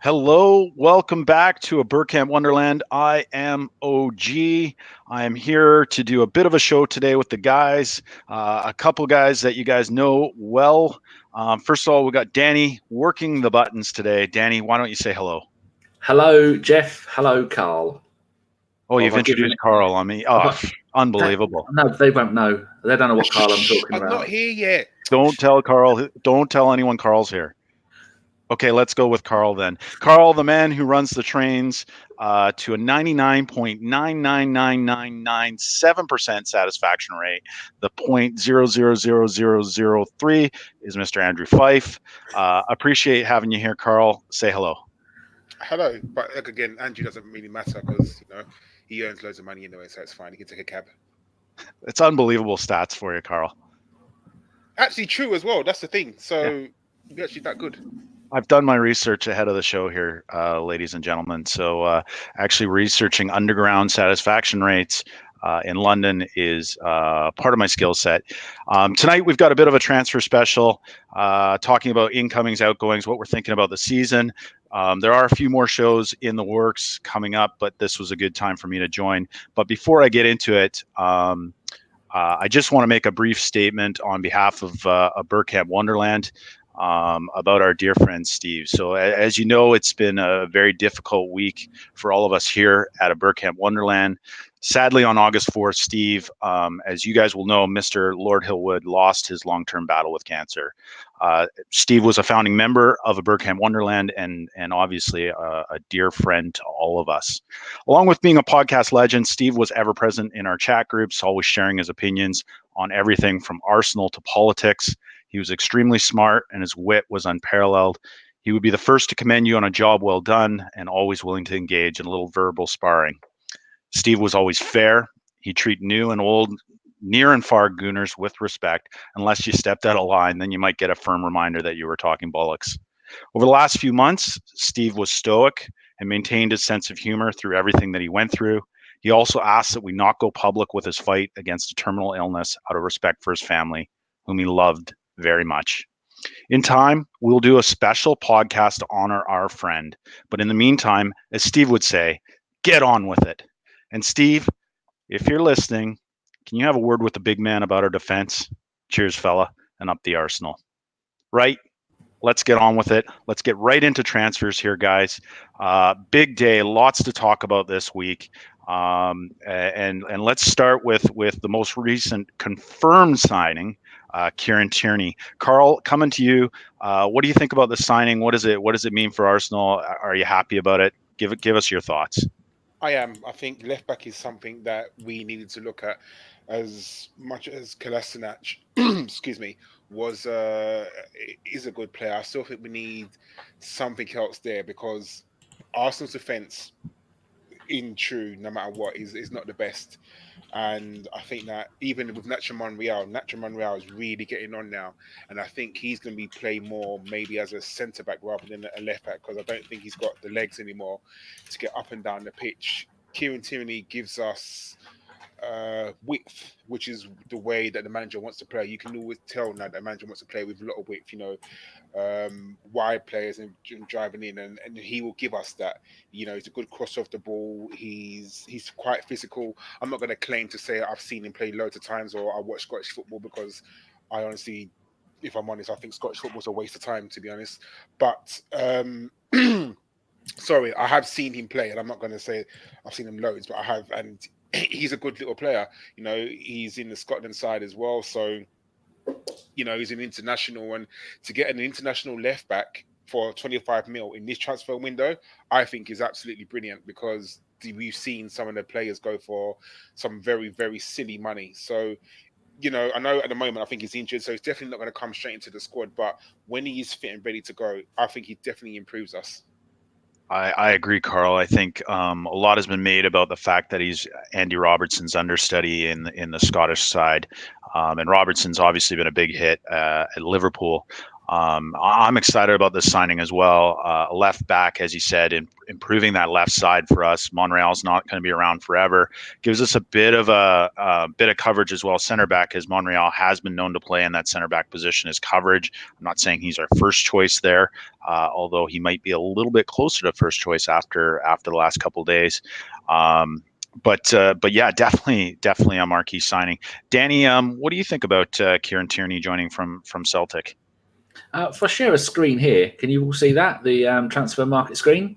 Hello, welcome back to a Bergkamp Wonderland. I am OG. I am here to do a bit of a show today with the guys, a couple guys that you guys know well. First of all, we got Danny working the buttons today. Danny, why don't you say hello? Hello, Jeff. Hello, Karl. Oh, Or you've have I given introduced it? Karl on me. Have Oh, I, unbelievable. no, they won't know. They don't know what Karl I'm Shh, talking I'm not about. here yet. Don't tell Karl. Don't tell anyone Karl's here. Okay, let's go with Karl then. Karl, the man who runs the trains to a 99.999997% satisfaction rate. The 0.000003 is Mr. Andrew Fife. Appreciate having you here, Karl. Say hello. Hello, but like again, Andrew doesn't really matter because he earns loads of money anyway, so it's fine. He can take a cab. It's unbelievable stats for you, Karl. Actually, true as well. That's the thing. Yeah. So you're actually that good. I've done my research ahead of the show here, ladies and gentlemen. So, actually, researching underground satisfaction rates in London is part of my skill set. Tonight, we've got a bit of a transfer special, talking about incomings, outgoings, what we're thinking about the season. There are a few more shows in the works coming up, but this was a good time for me to join. But before I get into it, I just want to make a brief statement on behalf of Bergkamp Wonderland about our dear friend Steve. So, as you know, it's been a very difficult week for all of us here at a Bergkamp Wonderland. Sadly, on August 4th, Steve, as you guys will know, Mr. Lord Hillwood lost his long-term battle with cancer. Steve was a founding member of a Bergkamp Wonderland and obviously a dear friend to all of us. Along with being a podcast legend, Steve was ever present in our chat groups, always sharing his opinions on everything from Arsenal to politics. He was extremely smart and his wit was unparalleled. He would be the first to commend you on a job well done and always willing to engage in a little verbal sparring. Steve was always fair. He treated new and old, near and far Gooners with respect. Unless you stepped out of line, then you might get a firm reminder that you were talking bollocks. Over the last few months, Steve was stoic and maintained his sense of humor through everything that he went through. He also asked that we not go public with his fight against a terminal illness out of respect for his family, whom he loved very much. In time, we'll do a special podcast to honor our friend. But in the meantime, as Steve would say, get on with it. And Steve, if you're listening, can you have a word with the big man about our defense? Cheers, fella, and up the Arsenal. Right? Let's get on with it. Let's get right into transfers here, guys. Big day, lots to talk about this week. And let's start with the most recent confirmed signing, Kieran Tierney. Karl, coming to you. What do you think about the signing? What does it mean for Arsenal? Are you happy about it? Give us your thoughts. I am. I think left back is something that we needed to look at as much as Kolasinac, excuse me, was is a good player. I still think we need something else there because Arsenal's defense, in true, no matter what, is not the best. And I think that even with Nacho Monreal is really getting on now. And I think he's going to be playing more maybe as a centre back rather than a left back because I don't think he's got the legs anymore to get up and down the pitch. Kieran Tierney gives us width, which is the way that the manager wants to play. You can always tell now that the manager wants to play with a lot of width, wide players and driving in, and he will give us that. He's a good cross off the ball. He's quite physical. I'm not going to claim to say I've seen him play loads of times or I watch Scottish football because I honestly, if I'm honest, I think Scottish football's a waste of time, to be honest. But sorry, I have seen him play, and I'm not going to say I've seen him loads, but I have, and he's a good little player. He's in the Scotland side as well, so he's an international, and to get an international left back for 25 mil in this transfer window, I think is absolutely brilliant because we've seen some of the players go for some very, very silly money. So, I know at the moment I think he's injured, so he's definitely not going to come straight into the squad. But when he is fit and ready to go, I think he definitely improves us. I agree, Karl. I think a lot has been made about the fact that he's Andy Robertson's understudy in the Scottish side, and Robertson's obviously been a big hit at Liverpool. I'm excited about this signing as well. Left back, as you said, improving that left side for us. Monreal's not going to be around forever. Gives us a bit of coverage as well. Center back, as Monreal has been known to play in that center back position, is coverage. I'm not saying he's our first choice there, although he might be a little bit closer to first choice after the last couple of days. But yeah, definitely a marquee signing. Danny, what do you think about Kieran Tierney joining from Celtic? If I share a screen here, can you all see that? The transfer market screen?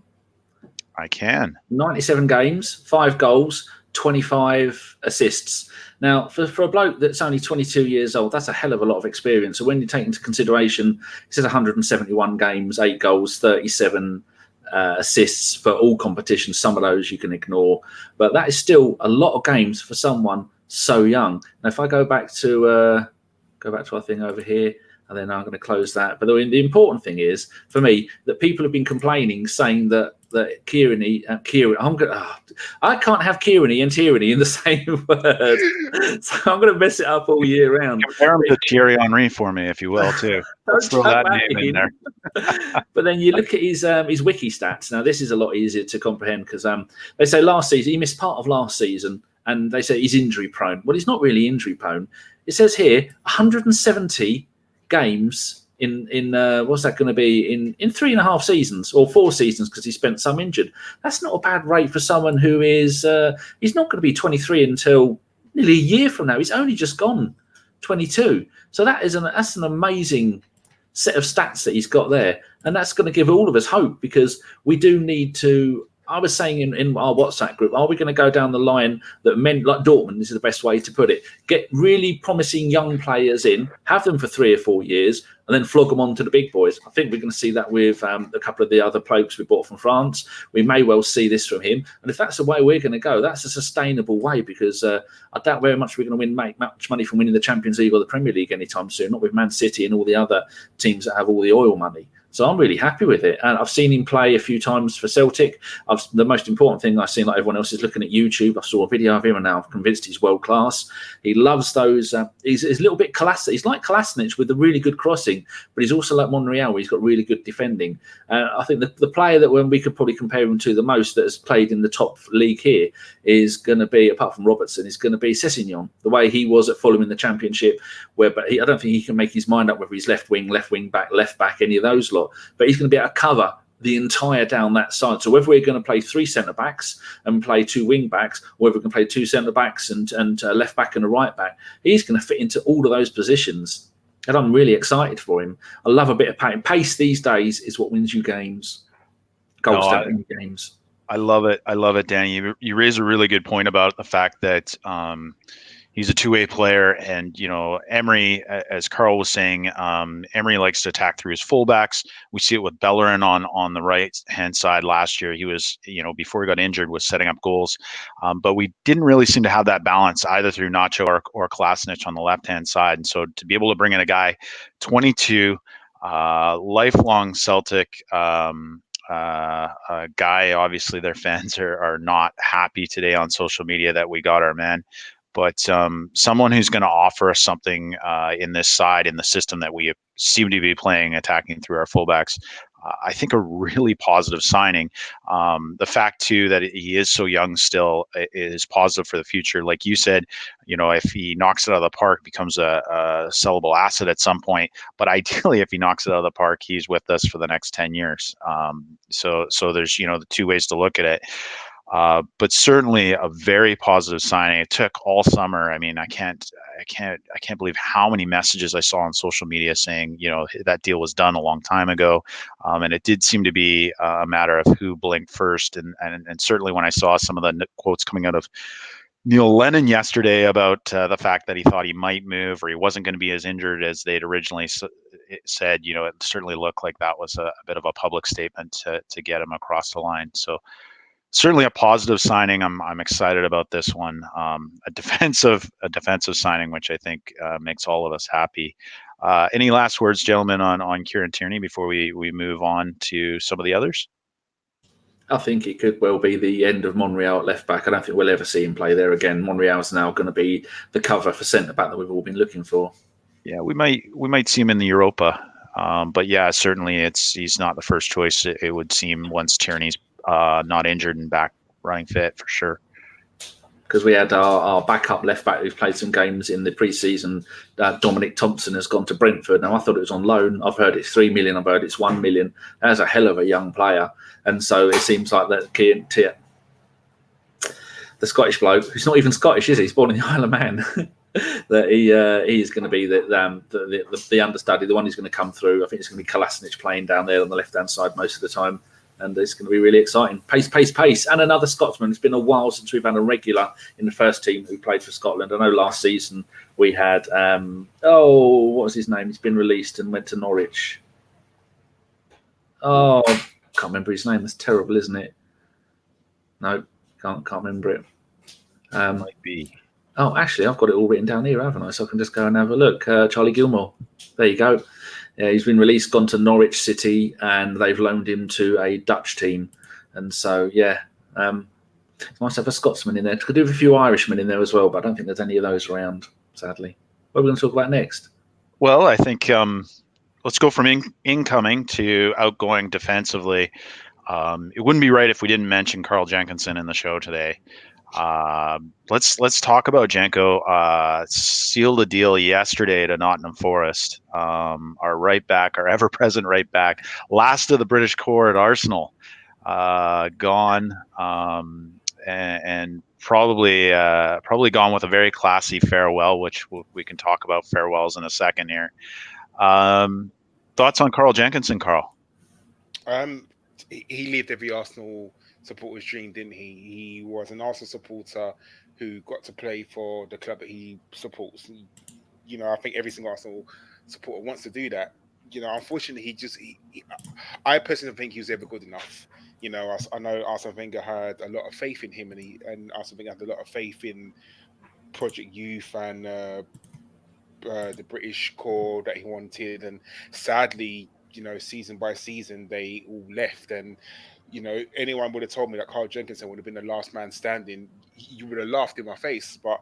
I can. 97 games, 5 goals, 25 assists. Now, for a bloke that's only 22 years old, that's a hell of a lot of experience. So when you take into consideration, it says 171 games, 8 goals, 37 assists for all competitions. Some of those you can ignore. But that is still a lot of games for someone so young. Now, if I go back to our thing over here, and then I'm going to close that. But the important thing is, for me, that people have been complaining, saying that Kieran, I can't have Kieran and tyranny in the same word, so I'm going to mess it up all year round. Compare him to Thierry Henry for me, if you will, too. Let's throw that name in there. But then you look at his wiki stats. Now, this is a lot easier to comprehend because they say last season he missed part of last season, and they say he's injury prone. Well, he's not really injury prone. It says here 170 games in what's that going to be in 3.5 seasons or 4 seasons because he spent some injured. That's not a bad rate for someone who is he's not going to be 23 until nearly a year from now. He's only just gone 22. So that's an amazing set of stats that he's got there, and that's going to give all of us hope because we do need to. I was saying in our WhatsApp group, are we going to go down the line that men like Dortmund, this is the best way to put it, get really promising young players in, have them for 3 or 4 years, and then flog them on to the big boys? I think we're going to see that with a couple of the other blokes we bought from France. We may well see this from him. And if that's the way we're going to go, that's a sustainable way because I doubt very much we're going to make much money from winning the Champions League or the Premier League anytime soon, not with Man City and all the other teams that have all the oil money. So I'm really happy with it. And I've seen him play a few times for Celtic. The most important thing I've seen, like everyone else, is looking at YouTube. I saw a video of him and now I'm convinced he's world class. He loves those. He's a little bit Kolasinac. He's like Kolasinac with a really good crossing, but he's also like Monreal where he's got really good defending. I think the player that when we could probably compare him to the most that has played in the top league here is going to be, apart from Robertson, is going to be Sessegnon. The way he was at Fulham in the Championship, I don't think he can make his mind up whether he's left wing back, left back, any of those lot. But he's going to be able to cover the entire down that side. So whether we're going to play 3 centre-backs and play 2 wing-backs, or whether we can play 2 centre-backs and a left-back and a right-back, he's going to fit into all of those positions. And I'm really excited for him. I love a bit of pace. Pace these days is what wins you games. Goals don't win games. I love it, Danny. You raise a really good point about the fact that he's a two-way player, and Emery, as Karl was saying, Emery likes to attack through his fullbacks. We see it with Bellerin on the right-hand side last year. He was, before he got injured, was setting up goals, but we didn't really seem to have that balance either through Nacho or Kolasinac on the left-hand side. And so to be able to bring in a guy, 22, lifelong Celtic guy, obviously their fans are not happy today on social media that we got our man. But someone who's going to offer us something in this side, in the system that we seem to be playing, attacking through our fullbacks, I think a really positive signing. The fact, too, that he is so young still is positive for the future. Like you said, if he knocks it out of the park, becomes a sellable asset at some point. But ideally, if he knocks it out of the park, he's with us for the next 10 years. So there's, the 2 ways to look at it. But certainly a very positive signing. It took all summer. I mean, I can't believe how many messages I saw on social media saying, that deal was done a long time ago. And it did seem to be a matter of who blinked first. And certainly when I saw some of the quotes coming out of Neil Lennon yesterday about the fact that he thought he might move or he wasn't going to be as injured as they'd originally said, it certainly looked like that was a bit of a public statement to get him across the line. So certainly a positive signing. I'm excited about this one. A defensive signing, which I think makes all of us happy. Any last words, gentlemen, on Kieran Tierney before we move on to some of the others? I think it could well be the end of Monreal at left back. I don't think we'll ever see him play there again. Monreal's now going to be the cover for centre back that we've all been looking for. Yeah, we might see him in the Europa. But yeah, certainly he's not the first choice. It would seem once Tierney's not injured and back running fit for sure. Because we had our backup left back who's played some games in the pre-season. Dominic Thompson has gone to Brentford. Now I thought it was on loan. I've heard it's 3 million. I've heard it's 1 million. That's a hell of a young player. And so it seems like that the Scottish bloke, who's not even Scottish, is he? He's born in the Isle of Man. That he's going to be the understudy, the one who's going to come through. I think it's going to be Kolasinac playing down there on the left-hand side most of the time. And it's going to be really exciting. Pace. And another Scotsman. It's been a while since we've had a regular in the first team who played for Scotland. I know last season we had, what was his name? He's been released and went to Norwich. Oh, can't remember his name. That's terrible, isn't it? No, can't remember it. Might be. Oh, actually, I've got it all written down here, haven't I? So I can just go and have a look. Charlie Gilmore. There you go. Yeah, he's been released, gone to Norwich City, and they've loaned him to a Dutch team. And so, it's nice to have a Scotsman in there. Could do with a few Irishmen in there as well, but I don't think there's any of those around, sadly. What are we going to talk about next? Well, I think let's go from incoming to outgoing defensively. It wouldn't be right if we didn't mention Karl Jenkinson in the show today. Let's talk about Jenko. Sealed a deal yesterday to Nottingham Forest. Our right back, our ever-present right back, last of the British core at Arsenal, gone, and probably gone with a very classy farewell, which we can talk about farewells in a second here. Thoughts on Karl Jenkinson, Karl? He lived every Arsenal supporter's dream, didn't he? He was an Arsenal supporter who got to play for the club that he supports. I think every single Arsenal supporter wants to do that. Unfortunately, I personally don't think he was ever good enough. I know Arsene Wenger had a lot of faith in him, and Arsene Wenger had a lot of faith in Project Youth and the British core that he wanted. And sadly, season by season, they all left. And anyone would have told me that Karl Jenkinson would have been the last man standing, you would have laughed in my face. But,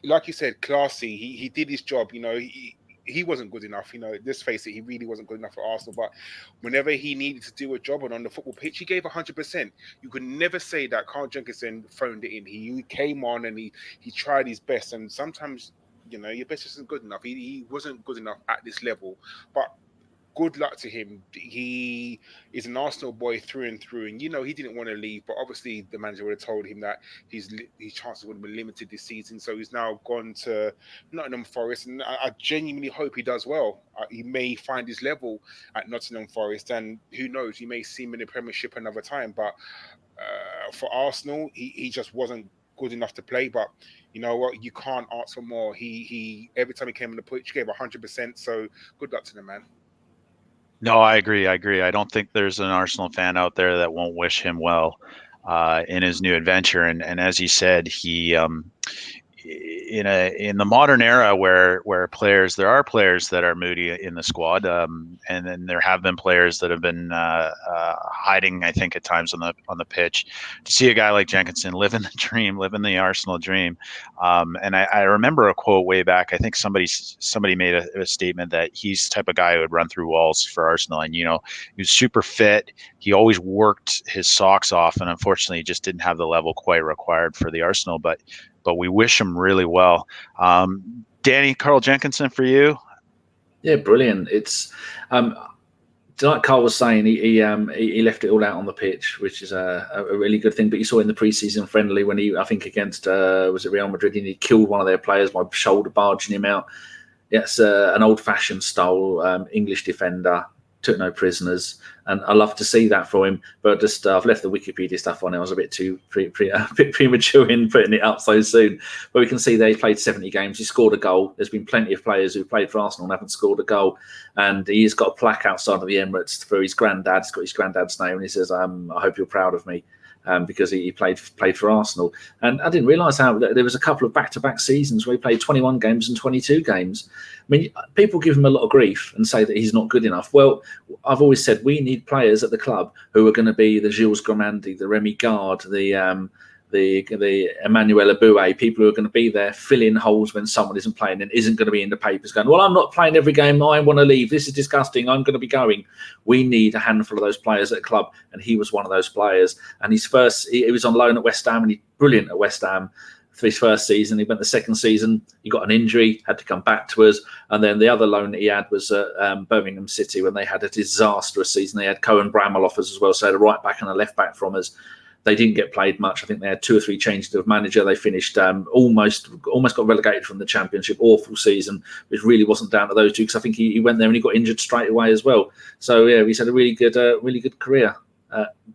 like you said, classy, he did his job. He wasn't good enough. Let's face it, he really wasn't good enough for Arsenal. But whenever he needed to do a job on the football pitch, he gave 100%. You could never say that Karl Jenkinson phoned it in. He came on and he tried his best. And sometimes, your best isn't good enough. He wasn't good enough at this level. But good luck to him. He is an Arsenal boy through and through, and he didn't want to leave, but obviously the manager would have told him that his chances would have been limited this season. So he's now gone to Nottingham Forest, and I genuinely hope he does well. He may find his level at Nottingham Forest, and who knows, he may see him in the Premiership another time. But for Arsenal, he just wasn't good enough to play. But you know what? You can't ask for more. He every time he came on the pitch, he gave 100%. So good luck to the man. No, I agree. I don't think there's an Arsenal fan out there that won't wish him well in his new adventure. And as he said, he in the modern era where there are players that are moody in the squad, and then there have been players that have been hiding, I think, at times on the pitch. To see a guy like Jenkinson living the Arsenal dream, and I remember a quote way back. I think somebody made a statement that he's the type of guy who would run through walls for Arsenal, and he was super fit. He always worked his socks off, and unfortunately, he just didn't have the level quite required for the Arsenal. But we wish him really well. Danny, Karl Jenkinson for you? Yeah, brilliant. It's like Karl was saying, he left it all out on the pitch, which is a really good thing. But you saw in the pre-season friendly when I think against was it Real Madrid, and he killed one of their players by shoulder barging him out. It's an old-fashioned style English defender. Took no prisoners, and I love to see that for him. But just I've left the Wikipedia stuff on it. I was a bit too a bit premature in putting it up so soon. But we can see they played 70 games. He scored a goal. There's been plenty of players who played for Arsenal and haven't scored a goal. And he's got a plaque outside of the Emirates for his granddad. It's got his granddad's name, and he says, "I hope you're proud of me." Because he played for Arsenal. And I didn't realise how there was a couple of back-to-back seasons where he played 21 games and 22 games. I mean, people give him a lot of grief and say that he's not good enough. Well, I've always said we need players at the club who are going to be the Gilles Grimandi, the Remy Gard, the the Emmanuel Abue, people who are going to be there filling holes when someone isn't playing and isn't going to be in the papers going, well, I'm not playing every game, I want to leave, this is disgusting, I'm going to be going. We need a handful of those players at the club, and he was one of those players. And he was on loan at West Ham, and he's brilliant at West Ham for his first season. He went the second season, he got an injury, had to come back to us. And then the other loan that he had was at Birmingham City, when they had a disastrous season. They had Cohen Bramall offers as well, so they had a right back and a left back from us. They didn't get played much. I think they had 2 or 3 changes of manager. They finished almost got relegated from the Championship. Awful season, which really wasn't down to those two, because I think he went there and he got injured straight away as well. So yeah, he's had a really good career.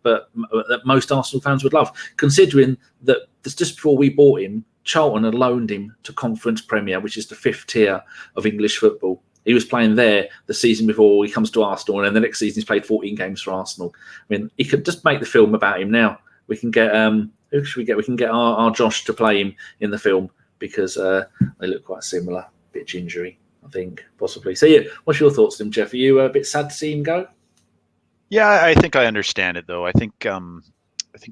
But that most Arsenal fans would love, considering that just before we bought him, Charlton had loaned him to Conference Premier, which is the 5th tier of English football. He was playing there the season before he comes to Arsenal, and then the next season he's played 14 games for Arsenal. I mean, he could just make the film about him now. We can get who should we get? We can get our Josh to play him in the film, because they look quite similar. Pitch injury, I think, possibly. So yeah, what's your thoughts on him, Jeff? Are you a bit sad to see him go? Yeah, I think I understand it, though. I think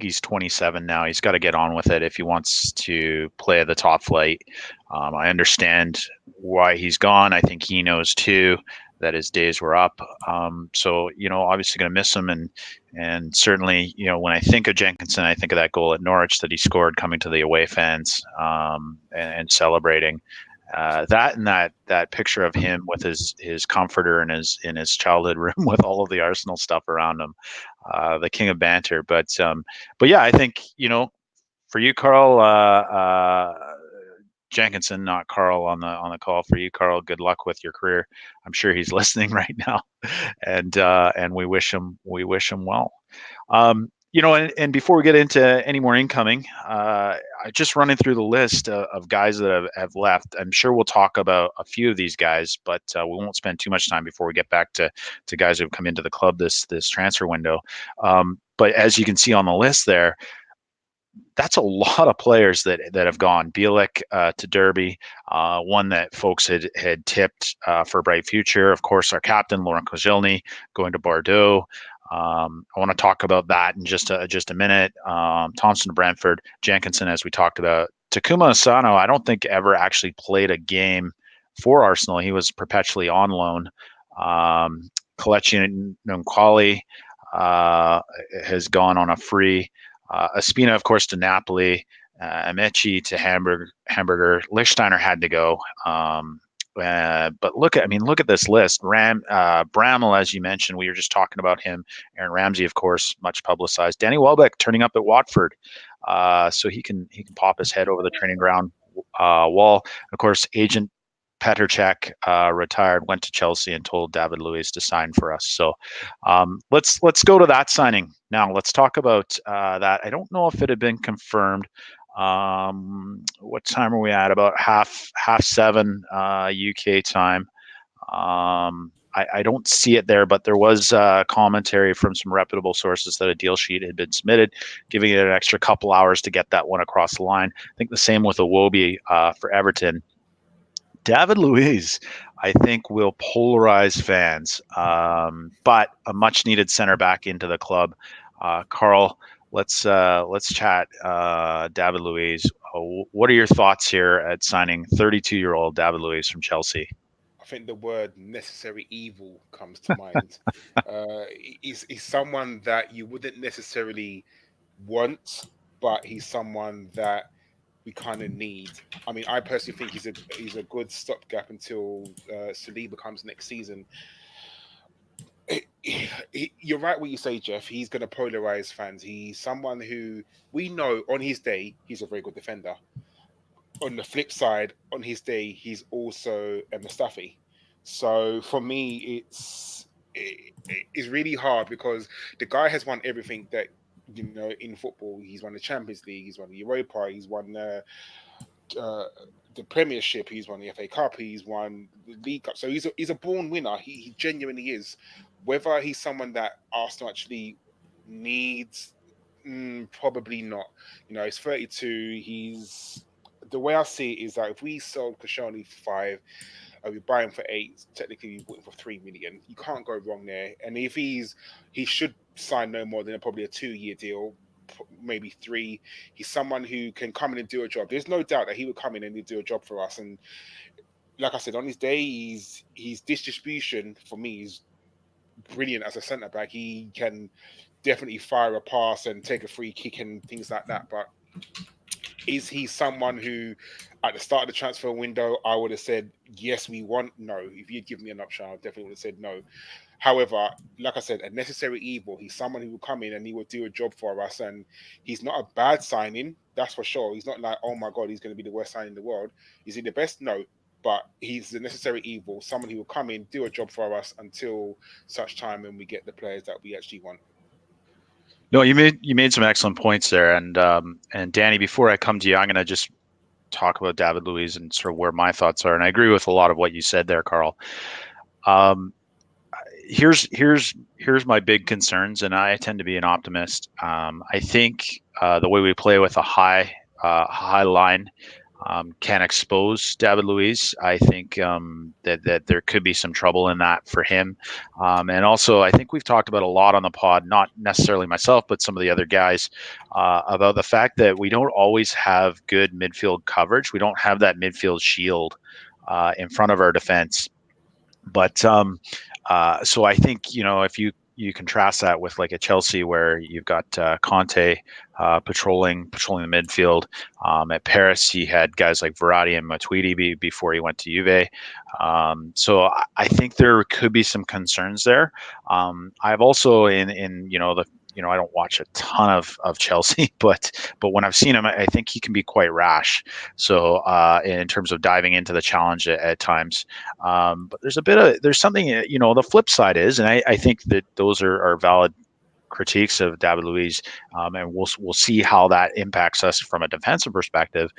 he's 27 now. He's got to get on with it if he wants to play at the top flight. I understand why he's gone. I think he knows too that his days were up. So, obviously going to miss him. And certainly, when I think of Jenkinson, I think of that goal at Norwich that he scored, coming to the away fans and celebrating. That picture of him with his comforter in his childhood room with all of the Arsenal stuff around him, the king of banter. But yeah, I think, for you, Karl, Jenkinson, not Karl on the call. For you, Karl, good luck with your career. I'm sure he's listening right now, and we wish him well. And before we get into any more incoming, just running through the list of guys that have left. I'm sure we'll talk about a few of these guys, but we won't spend too much time before we get back to guys who have come into the club this transfer window. But as you can see on the list there, that's a lot of players that have gone. Willock to Derby, one that folks had tipped for a bright future. Of course, our captain, Laurent Koscielny, going to Bordeaux. I want to talk about that in just a minute. Thompson to Brentford, Jenkinson, as we talked about. Takuma Asano, I don't think ever actually played a game for Arsenal. He was perpetually on loan. Kelechi Nkwali has gone on a free. Espina, of course, to Napoli. Amechi to Hamburger. Lichtsteiner had to go. But look at this list. Bramall, as you mentioned, we were just talking about him. Aaron Ramsey, of course, much publicized. Danny Welbeck turning up at Watford, so he can pop his head over the training ground wall. Of course, agent Petr Cech retired, went to Chelsea, and told David Luiz to sign for us. So let's go to that signing now. Let's talk about that. I don't know if it had been confirmed. What time are we at? About half 7 UK time. I don't see it there, but there was commentary from some reputable sources that a deal sheet had been submitted, giving it an extra couple hours to get that one across the line. I think the same with Iwobi for Everton. David Luiz, I think, will polarize fans, but a much-needed center back into the club. Karl, let's chat. David Luiz, what are your thoughts here at signing 32-year-old David Luiz from Chelsea? I think the word necessary evil comes to mind. He's someone that you wouldn't necessarily want, but he's someone that we kind of need. I mean, I personally think he's a good stopgap until Saliba comes next season. You're right what you say, Jeff. He's going to polarize fans. He's someone who we know on his day he's a very good defender. On the flip side, on his day he's also a Mustafi. So for me, it's really hard because the guy has won everything that in football. He's won the Champions League, he's won the Europa, he's won the Premiership, he's won the FA Cup, he's won the League Cup. So he's a born winner. He genuinely is. Whether he's someone that Arsenal actually needs, probably not. He's 32. The way I see it is that if we sold Koscielny for 5, we buy him for 8. Technically, we bought him for 3 million. You can't go wrong there. And if he should sign no more than probably a 2-year deal, maybe 3. He's someone who can come in and do a job. There's no doubt that he would come in and he'd do a job for us. And like I said, on his day, his distribution for me is brilliant as a centre back. He can definitely fire a pass and take a free kick and things like that. But is he someone who, at the start of the transfer window, I would have said, yes, we want? No. If you'd given me an option, I definitely would have said no. However, like I said, a necessary evil. He's someone who will come in and he will do a job for us. And he's not a bad signing, that's for sure. He's not like, oh my God, he's going to be the worst signing in the world. Is he the best? No. But he's the necessary evil, someone who will come in, do a job for us until such time when we get the players that we actually want. No, you made some excellent points there, and Danny, before I come to you, I'm going to just talk about David Luiz and sort of where my thoughts are, and I agree with a lot of what you said there, Karl. Here's my big concerns, and I tend to be an optimist. I think the way we play with a high line can expose David Luiz. I think that there could be some trouble in that for him. And also, I think we've talked about a lot on the pod, not necessarily myself, but some of the other guys, about the fact that we don't always have good midfield coverage. We don't have that midfield shield in front of our defense. But so I think, if you contrast that with like a Chelsea where you've got Conte patrolling the midfield. At Paris, he had guys like Verratti and Matuidi before he went to Juve. So I think there could be some concerns there. I've also I don't watch a ton of Chelsea, but when I've seen him, I think he can be quite rash. So in terms of diving into the challenge at times, but there's something, the flip side is, and I think that those are valid critiques of David Luiz, and we'll see how that impacts us from a defensive perspective.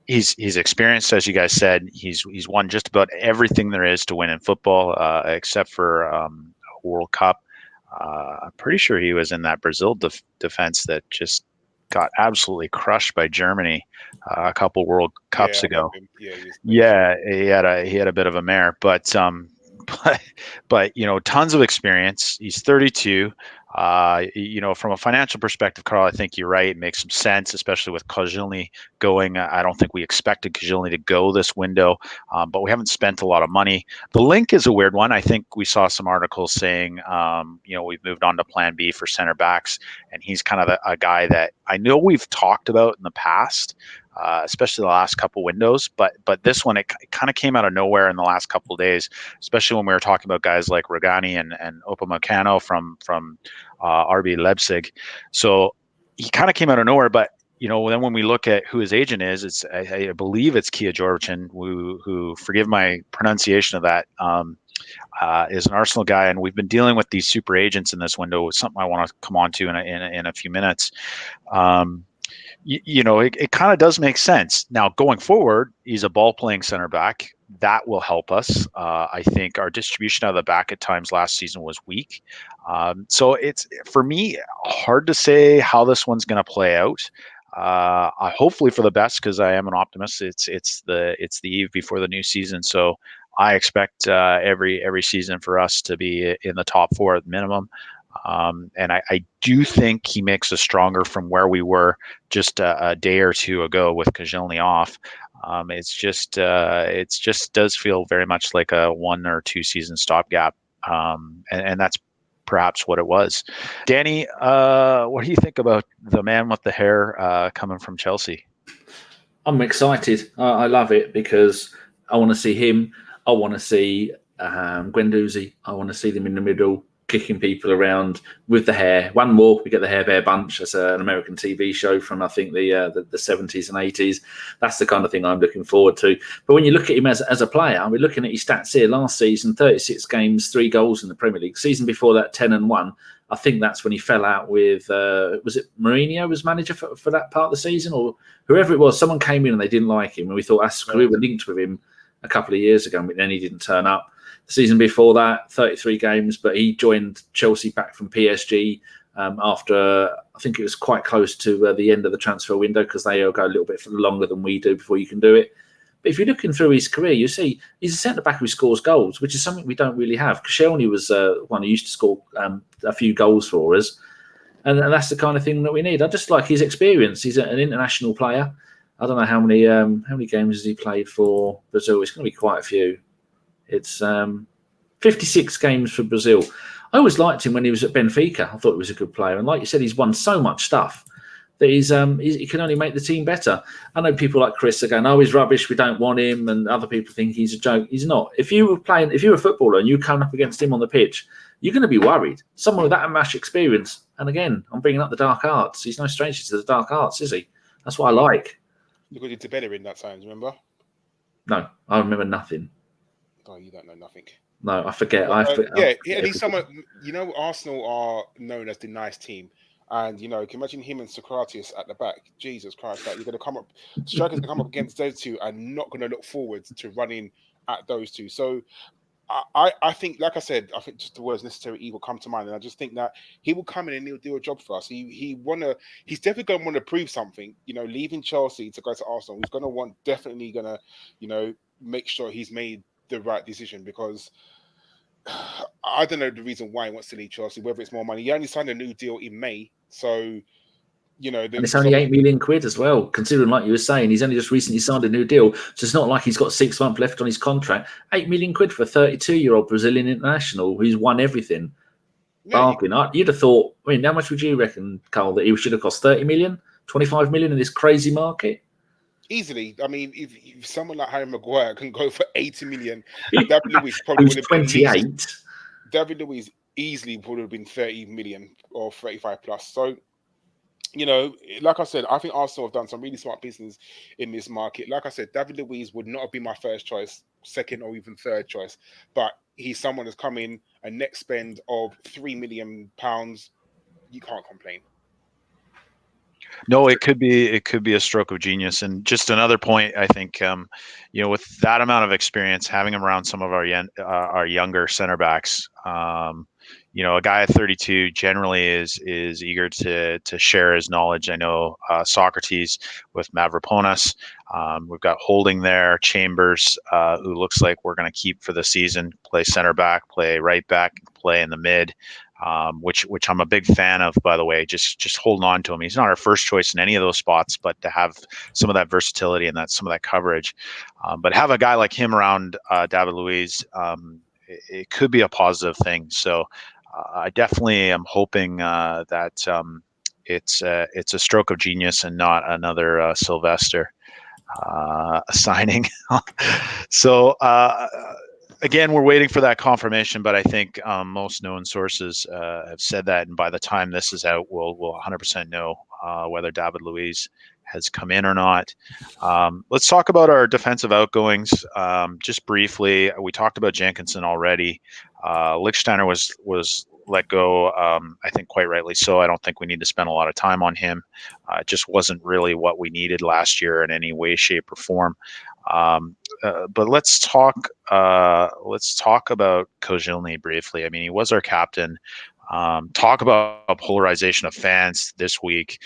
He's experienced, as you guys said. He's won just about everything there is to win in football, except for World Cup. I'm pretty sure he was in that Brazil defense that just got absolutely crushed by Germany a couple World Cups ago. He had a bit of a mare, but tons of experience. He's 32. From a financial perspective, Karl, I think you're right. It makes some sense, especially with Koscielny going. I don't think we expected Koscielny to go this window, but we haven't spent a lot of money. The link is a weird one. I think we saw some articles saying, we've moved on to plan B for center backs, and he's kind of a guy that I know we've talked about in the past, especially the last couple windows, but this one, it kind of came out of nowhere in the last couple of days, especially when we were talking about guys like Rogani and Upamecano from RB Leipzig. So he kind of came out of nowhere, but then when we look at who his agent is, I believe it's Kia Jorgen, who forgive my pronunciation of that, is an Arsenal guy, and we've been dealing with these super agents in this window. It's something I want to come on to in a few minutes. It kind of does make sense. Now, going forward, he's a ball-playing center back. That will help us. I think our distribution out of the back at times last season was weak. So it's, for me, hard to say how this one's going to play out. Hopefully for the best, because I am an optimist. It's the eve before the new season, so I expect every season for us to be in the top 4 at minimum. And I do think he makes us stronger from where we were just a day or two ago with Koscielny off. It just does feel very much like a 1 or 2 season stopgap, and that's perhaps what it was. Danny, what do you think about the man with the hair coming from Chelsea? I'm excited. I love it because I want to see him. I want to see Guendouzi. I want to see them in the middle, kicking people around with the hair. One more, we get the Hair Bear Bunch. That's an American TV show from, I think, the 70s and 80s. That's the kind of thing I'm looking forward to. But when you look at him as a player, we're looking at his stats here. Last season, 36 games, 3 goals in the Premier League. Season before that, 10-1. I think that's when he fell out with, was it Mourinho was manager for that part of the season, or whoever it was? Someone came in and they didn't like him, and we thought we were linked with him a couple of years ago, but then he didn't turn up. The season before that, 33 games, but he joined Chelsea back from PSG after, I think it was quite close to the end of the transfer window, because they go a little bit longer than we do before you can do it. But if you're looking through his career, you see he's a centre-back who scores goals, which is something we don't really have. Koscielny was one who used to score a few goals for us. And that's the kind of thing that we need. I just like his experience. He's an international player. I don't know how many games has he played for Brazil. It's going to be quite a few. It's 56 games for Brazil. I always liked him when he was at Benfica. I thought he was a good player. And like you said, he's won so much stuff that he can only make the team better. I know people like Chris are going, "Oh, he's rubbish. We don't want him," and other people think he's a joke. He's not. If you were a footballer and you come up against him on the pitch, you're going to be worried. Someone with that much experience. And again, I'm bringing up the dark arts. He's no stranger to the dark arts, is he? That's what I like. Look at the Bellerin that time, remember? No, I remember nothing. Oh, you don't know nothing. No, I forget. And he's someone, Arsenal are known as the nice team. And, can you imagine him and Sokratis at the back? Jesus Christ, you're going to come up, strikers going to come up against those two and not going to look forward to running at those two. So I think, like I said, I think just the words necessary evil come to mind. And I just think that he will come in and he'll do a job for us. He's definitely going to want to prove something, leaving Chelsea to go to Arsenal. He's definitely going to, make sure he's made the right decision, because I don't know the reason why he wants to leave Chelsea, whether it's more money. He only signed a new deal in May. So, and it's only 8 million quid as well, considering, like you were saying, he's only just recently signed a new deal. So it's not like he's got 6 months left on his contract. 8 million quid for a 32-year-old Brazilian international who's won everything. Bargain. You'd have thought, how much would you reckon, Karl, that he should have cost? 30 million, 25 million in this crazy market? Easily. If someone like Harry Maguire can go for 80 million, David Luiz probably would have 28. been David Luiz easily would have been 30 million or 35 plus. So, like I said, I think Arsenal have done some really smart business in this market. Like I said, David Luiz would not have been my first choice, second or even third choice, but he's someone that's come in a net spend of £3 million. You can't complain. No, it could be a stroke of genius. And just another point, I think, with that amount of experience, having him around some of our younger center backs, a guy at 32 generally is eager to share his knowledge. I know Sokratis with Mavropanos. We've got Holding there, Chambers, who looks like we're going to keep for the season, play center back, play right back, play in the mid. Which I'm a big fan of, by the way. Just holding on to him. He's not our first choice in any of those spots, but to have some of that versatility and some of that coverage, but have a guy like him around David Luiz, it could be a positive thing. So I definitely am hoping that it's a stroke of genius and not another Sylvester signing. So. Again, we're waiting for that confirmation, but I think most known sources have said that, and by the time this is out, we'll 100% know whether David Luiz has come in or not. Let's talk about our defensive outgoings just briefly. We talked about Jenkinson already. Lichtsteiner was let go, I think quite rightly so. I don't think we need to spend a lot of time on him. It just wasn't really what we needed last year in any way, shape, or form. But let's talk about Koscielny briefly. He was our captain. Talk about a polarization of fans this week.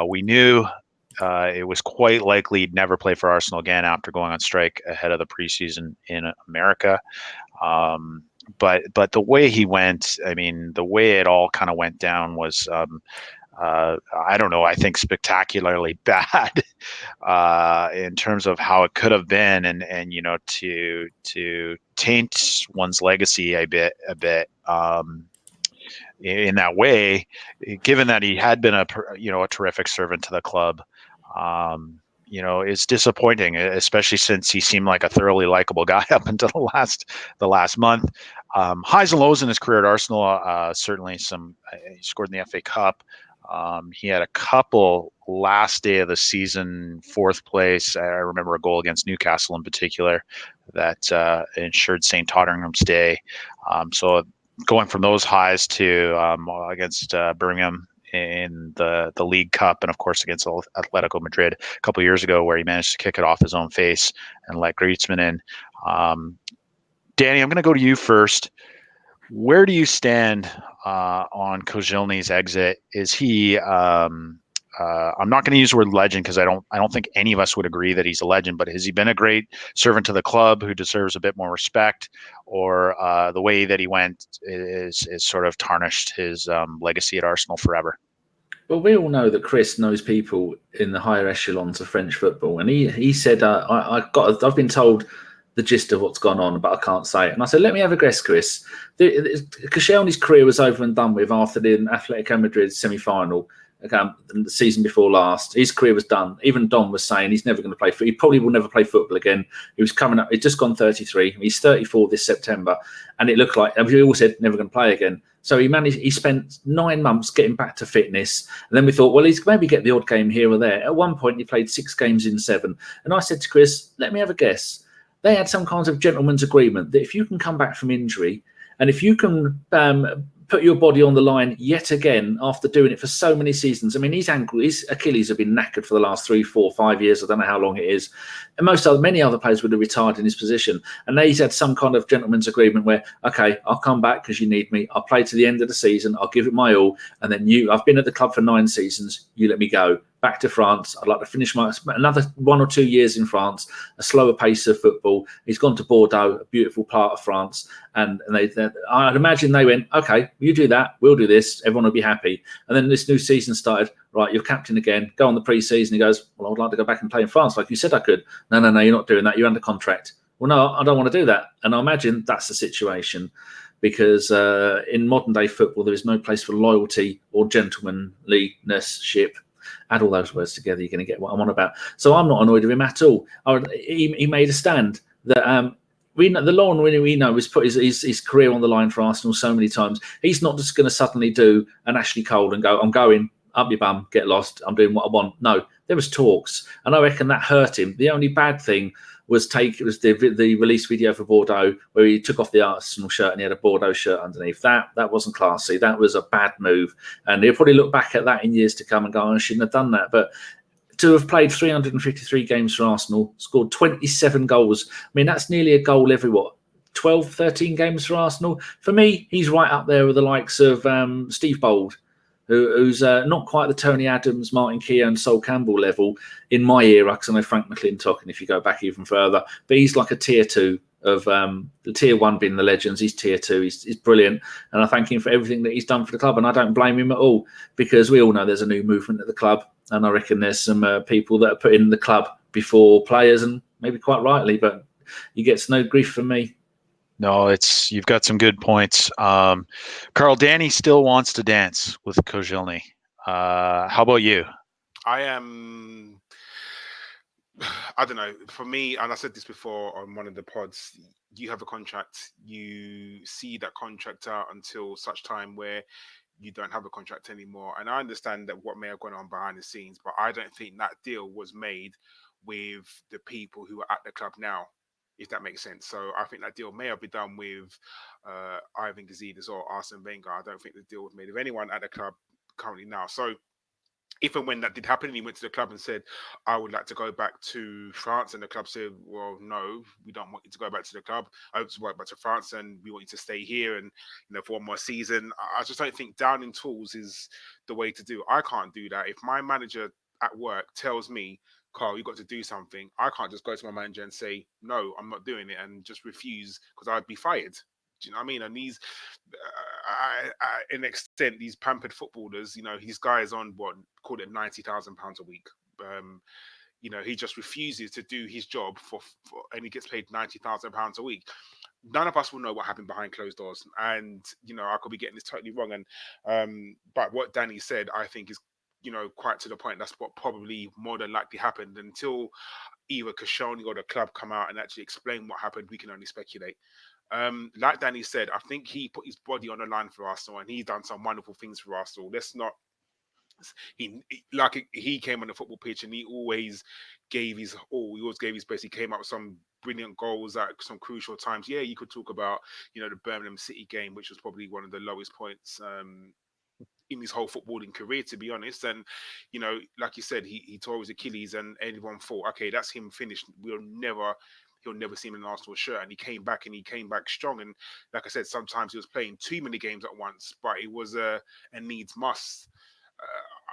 We knew it was quite likely he'd never play for Arsenal again after going on strike ahead of the preseason in America. But the way he went, the way it all kind of went down was, I don't know, I think spectacularly bad in terms of how it could have been, and to taint one's legacy a bit in that way, given that he had been a terrific servant to the club. Is disappointing, especially since he seemed like a thoroughly likable guy up until the last month. Highs and lows in his career at Arsenal. Certainly he scored in the FA Cup. He had a couple last day of the season, 4th place. I remember a goal against Newcastle in particular that ensured St. Tottenham's day. So going from those highs to against Birmingham in the League Cup, and of course against Atletico Madrid a couple of years ago, where he managed to kick it off his own face and let Griezmann in. Danny, I'm going to go to you first. Where do you stand on Koscielny's exit? Is he? I'm not going to use the word legend, because I don't think any of us would agree that he's a legend. But has he been a great servant to the club who deserves a bit more respect, or the way that he went is sort of tarnished his legacy at Arsenal forever? Well, we all know that Chris knows people in the higher echelons of French football, and he said, I've been told the gist of what's gone on, but I can't say it. And I said, let me have a guess, Chris. Koscielny's career was over and done with after the Atletico Madrid semi-final, the season before last. His career was done. Even Don was saying he's never going to play football. He probably will never play football again. He was coming up. He'd just gone 33. He's 34 this September, and it looked like we all said never going to play again. So he spent 9 months getting back to fitness. And then we thought, well, he's maybe get the odd game here or there. At one point, he played 6 games in 7. And I said to Chris, let me have a guess. They had some kind of gentleman's agreement that if you can come back from injury and if you can put your body on the line yet again after doing it for so many seasons. I mean, his Achilles have been knackered for the last 3, 4, 5 years. I don't know how long it is. And many other players would have retired in his position. And he's had some kind of gentleman's agreement where, okay, I'll come back because you need me. I'll play to the end of the season. I'll give it my all. And then I've been at the club for 9 seasons. You let me go. Back to France. I'd like to finish another 1 or 2 years in France, a slower pace of football. He's gone to Bordeaux, a beautiful part of France. And I'd imagine they went, okay, you do that, we'll do this, everyone will be happy. And then this new season started, right, you're captain again, go on the pre-season. He goes, well, I would like to go back and play in France like you said I could. No, you're not doing that, you're under contract. Well, no, I don't want to do that. And I imagine that's the situation because in modern day football, there is no place for loyalty or gentlemanliness-ship. Add all those words together, you're going to get what I'm on about. So I'm not annoyed with him at all. He made a stand that we know, the Lawn we know has put his career on the line for Arsenal so many times. He's not just going to suddenly do an Ashley Cole and go, I'm going up your bum, get lost, I'm doing what I want. No, there was talks, and I reckon that hurt him. The only bad thing was the release video for Bordeaux where he took off the Arsenal shirt and he had a Bordeaux shirt underneath. That wasn't classy. That was a bad move, and he'll probably look back at that in years to come and go, I shouldn't have done that. But to have played 353 games for Arsenal, scored 27 goals, I mean, that's nearly a goal every 12, 13 games for Arsenal. For me, he's right up there with the likes of Steve Bold, who's not quite the Tony Adams, Martin Keown, Sol Campbell level in my era, because I know Frank McClintock, and if you go back even further, but he's like a tier 2 of the tier 1 being the legends. He's tier 2. He's brilliant, and I thank him for everything that he's done for the club, and I don't blame him at all, because we all know there's a new movement at the club, and I reckon there's some people that are putting the club before players, and maybe quite rightly, but he gets no grief from me. No, you've got some good points. Karl, Danny still wants to dance with Koscielny. How about you? I don't know. For me, and I said this before on one of the pods, you have a contract, you see that contract out until such time where you don't have a contract anymore. And I understand that what may have gone on behind the scenes, but I don't think that deal was made with the people who are at the club now, if that makes sense. So I think that deal may have been done with Ivan Gazidis or Arsene Wenger. I don't think the deal was made with anyone at the club currently now. So if and when that did happen and he went to the club and said, I would like to go back to France, and the club said, well, no, we don't want you to go back to the club. I hope to go back to France and we want you to stay here and for one more season. I just don't think downing tools is the way to do it. I can't do that. If my manager at work tells me, Karl, you've got to do something, I can't just go to my manager and say, no, I'm not doing it, and just refuse, because I'd be fired. Do you know what I mean? And these, in extent, these pampered footballers, these guys on call it £90,000 a week. He just refuses to do his job and he gets paid £90,000 a week. None of us will know what happened behind closed doors, and I could be getting this totally wrong. And but what Danny said, I think is quite to the point. That's what probably more than likely happened. Until either Koscielny or the club come out and actually explain what happened, we can only speculate. Like Danny said, I think he put his body on the line for Arsenal, and he's done some wonderful things for Arsenal. He came on the football pitch and he always gave his all. He always gave his best. He came up with some brilliant goals at some crucial times. Yeah, you could talk about the Birmingham City game, which was probably one of the lowest points in his whole footballing career, to be honest. And like you said, he tore his Achilles, and everyone thought, okay, that's him finished. He'll never see him in an Arsenal shirt. And he came back strong. And like I said, sometimes he was playing too many games at once, but it was a needs must.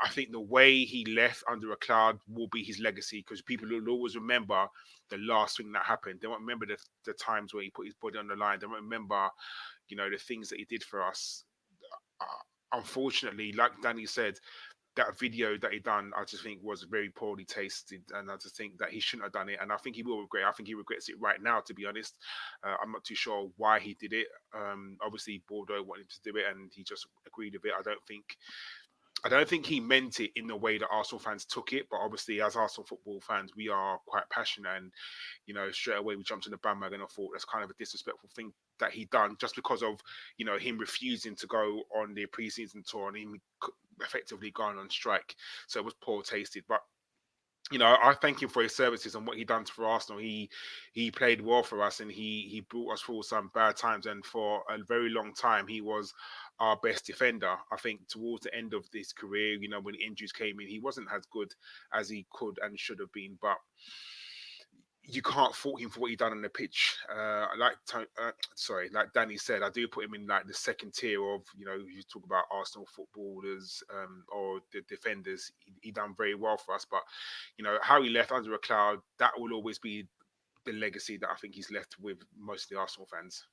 I think the way he left under a cloud will be his legacy, because people will always remember the last thing that happened. They won't remember the times where he put his body on the line. They won't remember, the things that he did for us. Unfortunately, like Danny said, that video that he done, I just think was very poorly tasted, and I just think that he shouldn't have done it. And I think he will regret. I think he regrets it right now, to be honest. I'm not too sure why he did it. Obviously, Bordeaux wanted him to do it, and he just agreed with it. I don't think he meant it in the way that Arsenal fans took it, but obviously, as Arsenal football fans, we are quite passionate, and straight away we jumped in the bandwagon and thought that's kind of a disrespectful thing that he done, just because of him refusing to go on the preseason tour and him effectively going on strike. So it was poor tasted, but I thank him for his services and what he done for Arsenal. He played well for us, and he brought us through some bad times. And for a very long time, he was our best defender. I think towards the end of his career, when injuries came in, he wasn't as good as he could and should have been. But you can't fault him for what he done on the pitch. Like Danny said, I do put him in like the second tier of, you talk about Arsenal footballers or the defenders. He done very well for us, but how he left under a cloud, that will always be the legacy that I think he's left with most of the Arsenal fans.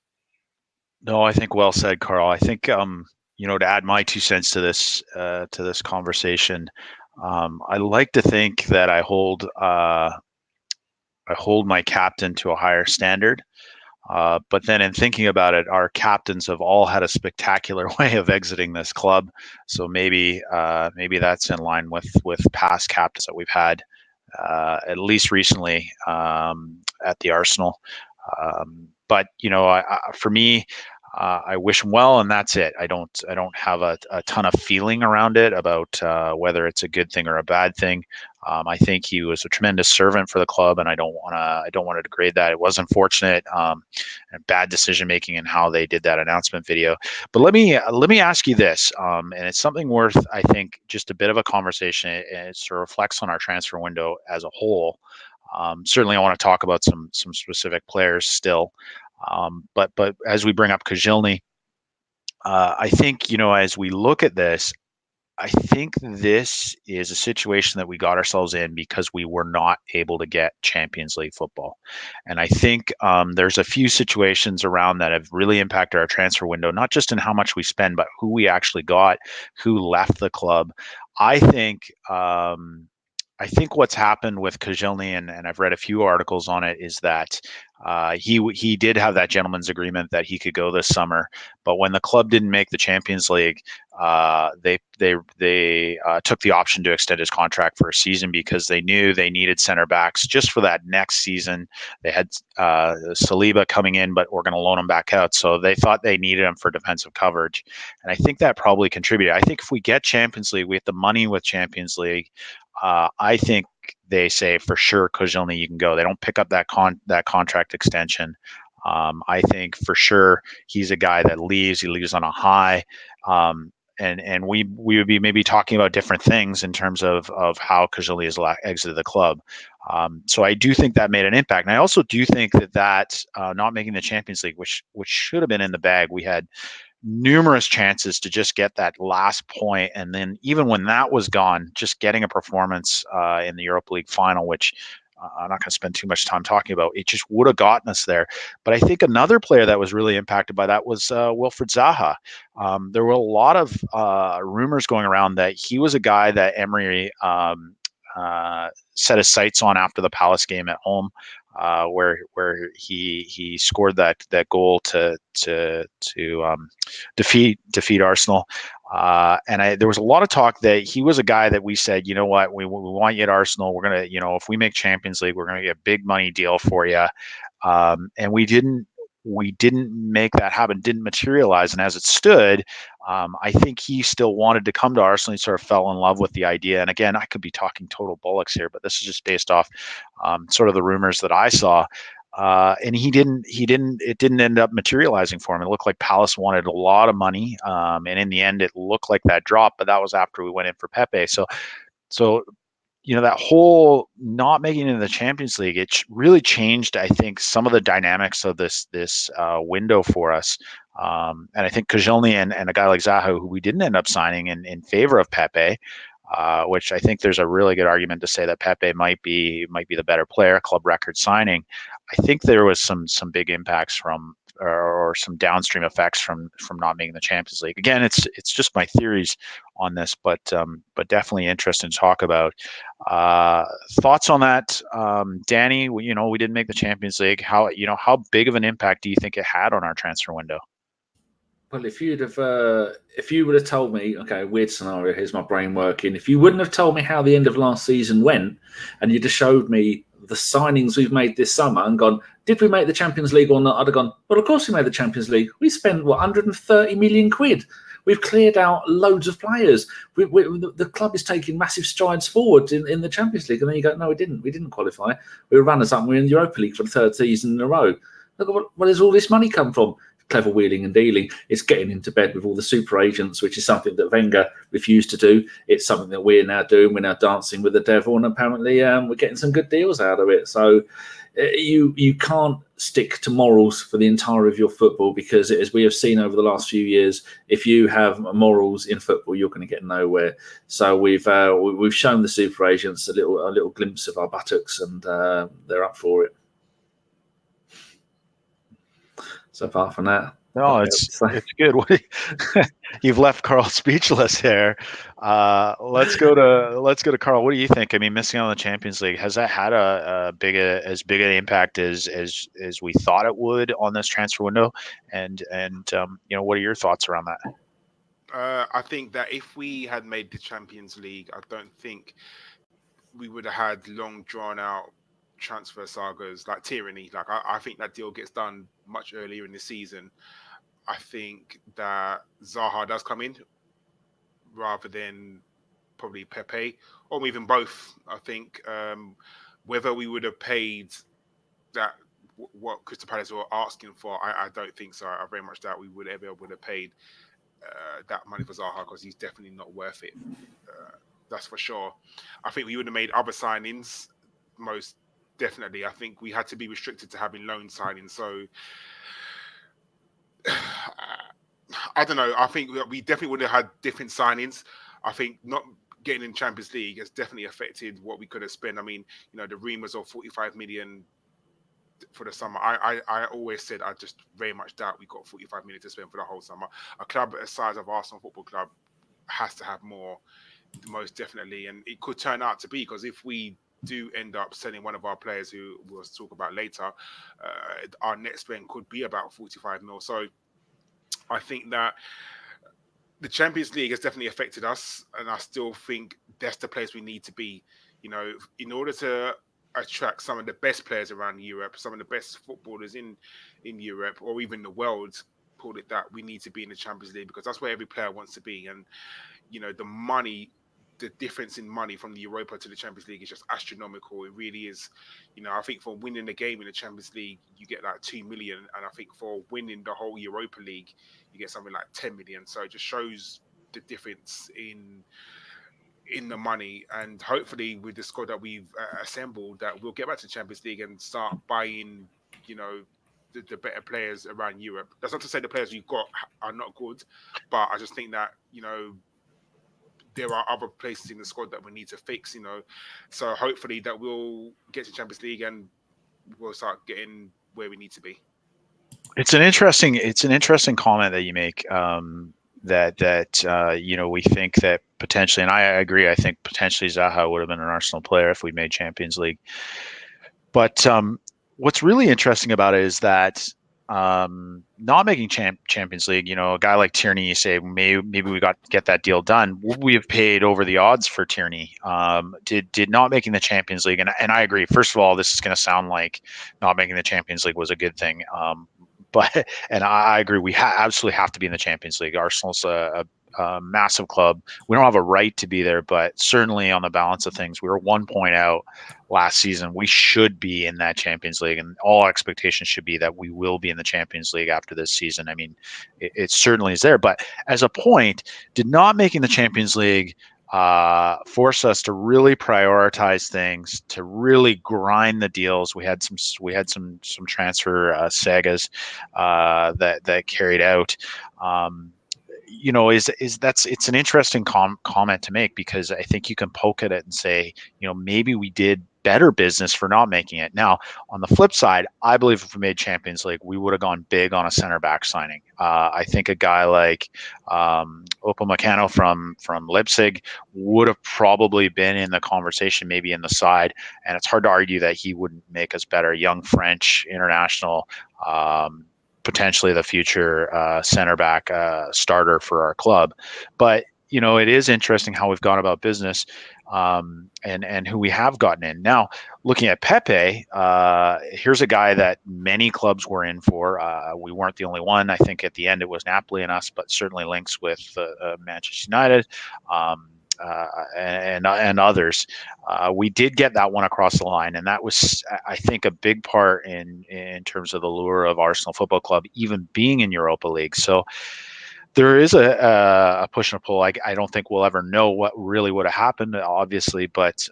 No, I think well said, Karl. I think to add my 2 cents to this conversation, I like to think that I hold my captain to a higher standard. But then in thinking about it, our captains have all had a spectacular way of exiting this club. So maybe that's in line with past captains that we've had, at least recently, at the Arsenal. But for me, I wish him well, and that's it. I don't have a ton of feeling around it about whether it's a good thing or a bad thing. I think he was a tremendous servant for the club, and I don't want to degrade that. It was unfortunate and bad decision making in how they did that announcement video. But let me ask you this, and it's something worth, I think, just a bit of a conversation. And it sort of reflects on our transfer window as a whole. Certainly, I want to talk about some specific players still. But as we bring up Koscielny, I think as we look at this, I think this is a situation that we got ourselves in because we were not able to get Champions League football, and I think there's a few situations around that have really impacted our transfer window, not just in how much we spend, but who we actually got, who left the club. I think. I think what's happened with Koscielny, and I've read a few articles on it, is that he did have that gentleman's agreement that he could go this summer, but when the club didn't make the Champions League, they took the option to extend his contract for a season because they knew they needed center backs just for that next season. They had Saliba coming in, but we're going to loan him back out, so they thought they needed him for defensive coverage, and I think that probably contributed. I think if we get Champions League, we have the money with Champions League. I think they say for sure, Koscielny, you can go. They don't pick up that contract extension. I think for sure he's a guy that leaves. He leaves on a high, and we would be maybe talking about different things in terms of how Koscielny has exited the club. So I do think that made an impact, and I also do think that not making the Champions League, which should have been in the bag, we had numerous chances to just get that last point, and then even when that was gone, just getting a performance in the Europa League final, which I'm not going to spend too much time talking about. It just would have gotten us there. But I think another player that was really impacted by that was Wilfried Zaha. There were a lot of rumors going around that he was a guy that Emery set his sights on after the Palace game at home, where he scored that goal to defeat Arsenal. And there was a lot of talk that he was a guy that we said, you know what, we want you at Arsenal. We're gonna, if we make Champions League, we're gonna get a big money deal for you. And we didn't make that happen, didn't materialize. And as it stood, I think he still wanted to come to Arsenal. He sort of fell in love with the idea. And again, I could be talking total bullocks here, but this is just based off sort of the rumors that I saw. And it didn't end up materializing for him. It looked like Palace wanted a lot of money. And in the end, it looked like that dropped, but that was after we went in for Pepe. So that whole not making it in the Champions League, it really changed, I think, some of the dynamics of this window for us. And I think Koscielny and a guy like Zaha, who we didn't end up signing in favor of Pepe, which I think there's a really good argument to say that Pepe might be the better player, club record signing. I think there was some big impacts from or some downstream effects from not making the Champions League. Again, it's just my theories on this, but definitely interesting to talk about. Thoughts on that, Danny? We didn't make the Champions League. How big of an impact do you think it had on our transfer window? Well, if you would have told me, okay, weird scenario, here's my brain working. If you wouldn't have told me how the end of last season went, and you just showed me the signings we've made this summer and gone, did we make the Champions League or not? I'd have gone, well, of course we made the Champions League. We spent, 130 million quid. We've cleared out loads of players. The club is taking massive strides forward in the Champions League. And then you go, no, we didn't. We didn't qualify. We were runners-up. We're in the Europa League for the third season in a row. Look, where does all this money come from? Clever wheeling and dealing. It's getting into bed with all the super agents, which is something that Wenger refused to do. It's something that we're now doing. We're now dancing with the devil, and apparently we're getting some good deals out of it. So you can't stick to morals for the entirety of your football, because as we have seen over the last few years, if you have morals in football, you're going to get nowhere. So we've shown the super agents a little glimpse of our buttocks, and they're up for it. So apart from that, no, it's good. You've left Karl speechless here. Let's go to Karl. What do you think? I mean, missing out on the Champions League, has that had as big an impact as we thought it would on this transfer window? And what are your thoughts around that? I think that if we had made the Champions League, I don't think we would have had long drawn out transfer sagas like tyranny. Like I think that deal gets done much earlier in the season. I think that Zaha does come in rather than probably Pepe, or even both. I think whether we would have paid that what Crystal Palace were asking for, I don't think so. I very much doubt we would have paid that money for Zaha, because he's definitely not worth it. That's for sure. I think we would have made other signings, most definitely. I think we had to be restricted to having loan signings. So I don't know. I think we definitely would have had different signings. I think not getting in Champions League has definitely affected what we could have spent. I mean, the rumours of 45 million for the summer. I always said I just very much doubt we got 45 million to spend for the whole summer. A club the size of Arsenal Football Club has to have more, most definitely. And it could turn out to be, because if we do end up selling one of our players, who we'll talk about later, our net spend could be about 45 mil. So I think that the Champions League has definitely affected us, and I still think that's the place we need to be. In order to attract some of the best players around Europe, some of the best footballers in Europe, or even the world, call it that, we need to be in the Champions League, because that's where every player wants to be. And the money, the difference in money from the Europa to the Champions League is just astronomical. It really is. I think for winning the game in the Champions League, you get like 2 million. And I think for winning the whole Europa League, you get something like 10 million. So it just shows the difference in the money. And hopefully with the squad that we've assembled, that we'll get back to the Champions League and start buying, the better players around Europe. That's not to say the players we've got are not good, but I just think that, there are other places in the squad that we need to fix, So hopefully that we'll get to Champions League and we'll start getting where we need to be. It's an interesting comment that you make. We think that potentially, and I agree. I think potentially Zaha would have been an Arsenal player if we made Champions League. But what's really interesting about it is that not making Champions League, a guy like Tierney, you say maybe we get that deal done. Would we have paid over the odds for Tierney? Did not making the Champions League, and I agree. First of all, this is going to sound like not making the Champions League was a good thing. But I agree, we absolutely have to be in the Champions League. Arsenal's a massive club. We don't have a right to be there, but certainly on the balance of things, we were 1 point out last season. We should be in that Champions League, and all expectations should be that we will be in the Champions League after this season. I mean, it certainly is there. But as a point, did not making the Champions League force us to really prioritize things, to really grind the deals. We had some transfer sagas that carried out. It's an interesting comment to make, because I think you can poke at it and say, maybe we did better business for not making it. Now, on the flip side, I believe if we made Champions League, we would have gone big on a center back signing. I think a guy like Upamecano from Leipzig would have probably been in the conversation, maybe in the side, and it's hard to argue that he wouldn't make us better. Young French international, potentially the future center back starter for our club. But it is interesting how we've gone about business, and who we have gotten in. Now, looking at Pepe, here's a guy that many clubs were in for. We weren't the only one. I think at the end it was Napoli and us, but certainly links with Manchester United. And others. We did get that one across the line, and that was, I think, a big part in terms of the lure of Arsenal Football Club even being in Europa League. So there is a push and a pull. I don't think we'll ever know what really would have happened, obviously, but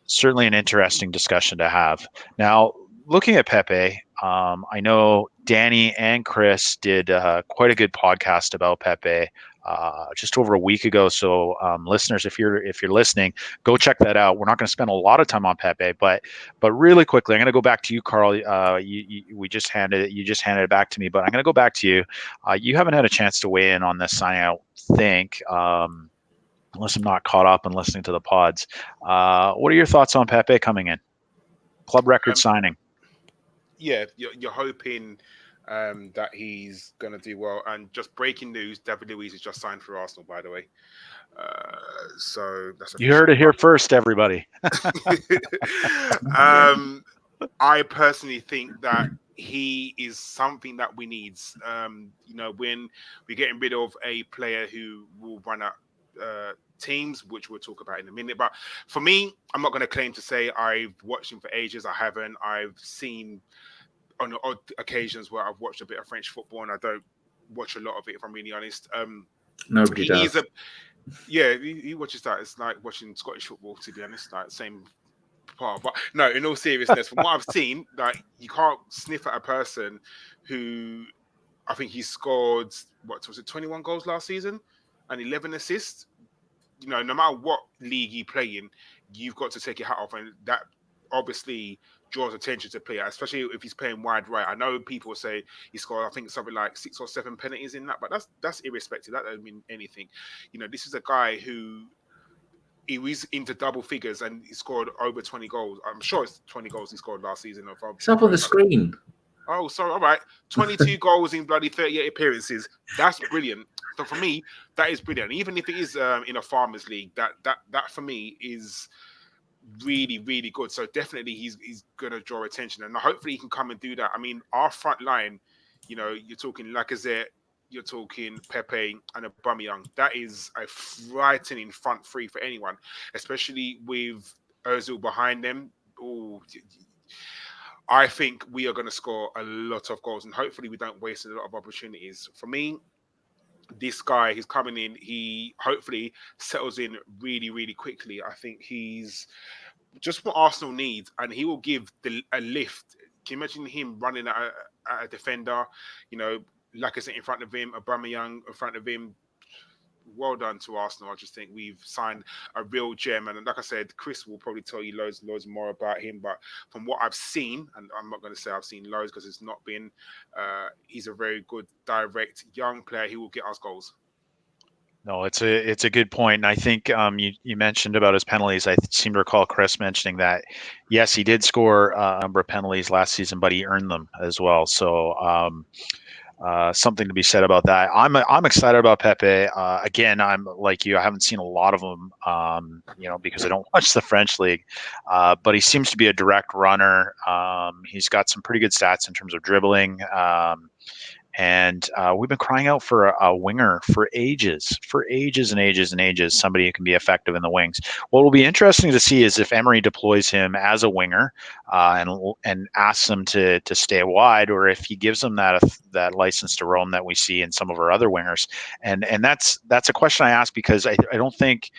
certainly an interesting discussion to have. Now, looking at Pepe, I know Danny and Chris did quite a good podcast about Pepe just over a week ago. So, listeners, if you're listening, go check that out. We're not going to spend a lot of time on Pepe, but really quickly, I'm going to go back to you, Karl. You just handed it back to me, but I'm going to go back to you. You haven't had a chance to weigh in on this signing, I don't think. Unless I'm not caught up and listening to the pods. What are your thoughts on Pepe coming in? Club record signing. Yeah, you're hoping that he's going to do well. And just breaking news, David Luiz has just signed for Arsenal, by the way. So that's you heard it here first, everybody. I personally think that he is something that we need. When we're getting rid of a player who will run out teams, which we'll talk about in a minute. But for me, I'm not going to claim to say I've watched him for ages. I haven't. I've seen on odd occasions where I've watched a bit of French football, and I don't watch a lot of it, if I'm really honest. Nobody does. He watches that. It's like watching Scottish football, to be honest, like same part. But no, in all seriousness, from what I've seen, like you can't sniff at a person who, I think he scored, 21 goals last season and 11 assists. No matter what league you play in, you've got to take your hat off, and that obviously draws attention to player, especially if he's playing wide right. I know people say he scored, I think, something like 6 or 7 penalties in that, but that's irrespective. That doesn't mean anything. This is a guy who he was into double figures and he scored over 20 goals. I'm sure it's 20 goals he scored last season. It's up on the screen. Oh, sorry. All right. 22 goals in bloody 38 appearances. That's brilliant. So for me, that is brilliant. Even if it is in a farmers league, that for me is really, really good. So definitely he's going to draw attention, and hopefully he can come and do that. I mean, our front line, you're talking Lacazette, you're talking Pepe and Aubameyang. That is a frightening front three for anyone, especially with Ozil behind them. Oh, I think we are going to score a lot of goals, and hopefully we don't waste a lot of opportunities. For me, this guy, he's coming in, he hopefully settles in really, really quickly. I think he's just what Arsenal needs, and he will give a lift. Can you imagine him running at a defender? Lacazette in front of him, Aubameyang in front of him. Well done to Arsenal. I just think we've signed a real gem, and like I said, Chris will probably tell you loads more about him. But from what I've seen, and I'm not going to say I've seen loads because it's not been. He's a very good, direct young player. He will get us goals. No, it's a good point. And I think you mentioned about his penalties. I seem to recall Chris mentioning that, yes, he did score a number of penalties last season, but he earned them as well. So something to be said about that. I'm excited about Pepe. Again, I'm like you. I haven't seen a lot of him, because I don't watch the French league. But he seems to be a direct runner. He's got some pretty good stats in terms of dribbling. And we've been crying out for a winger for ages and ages, somebody who can be effective in the wings. What will be interesting to see is if Emery deploys him as a winger and asks him to stay wide, or if he gives him that license to roam that we see in some of our other wingers. And that's a question I ask because I don't think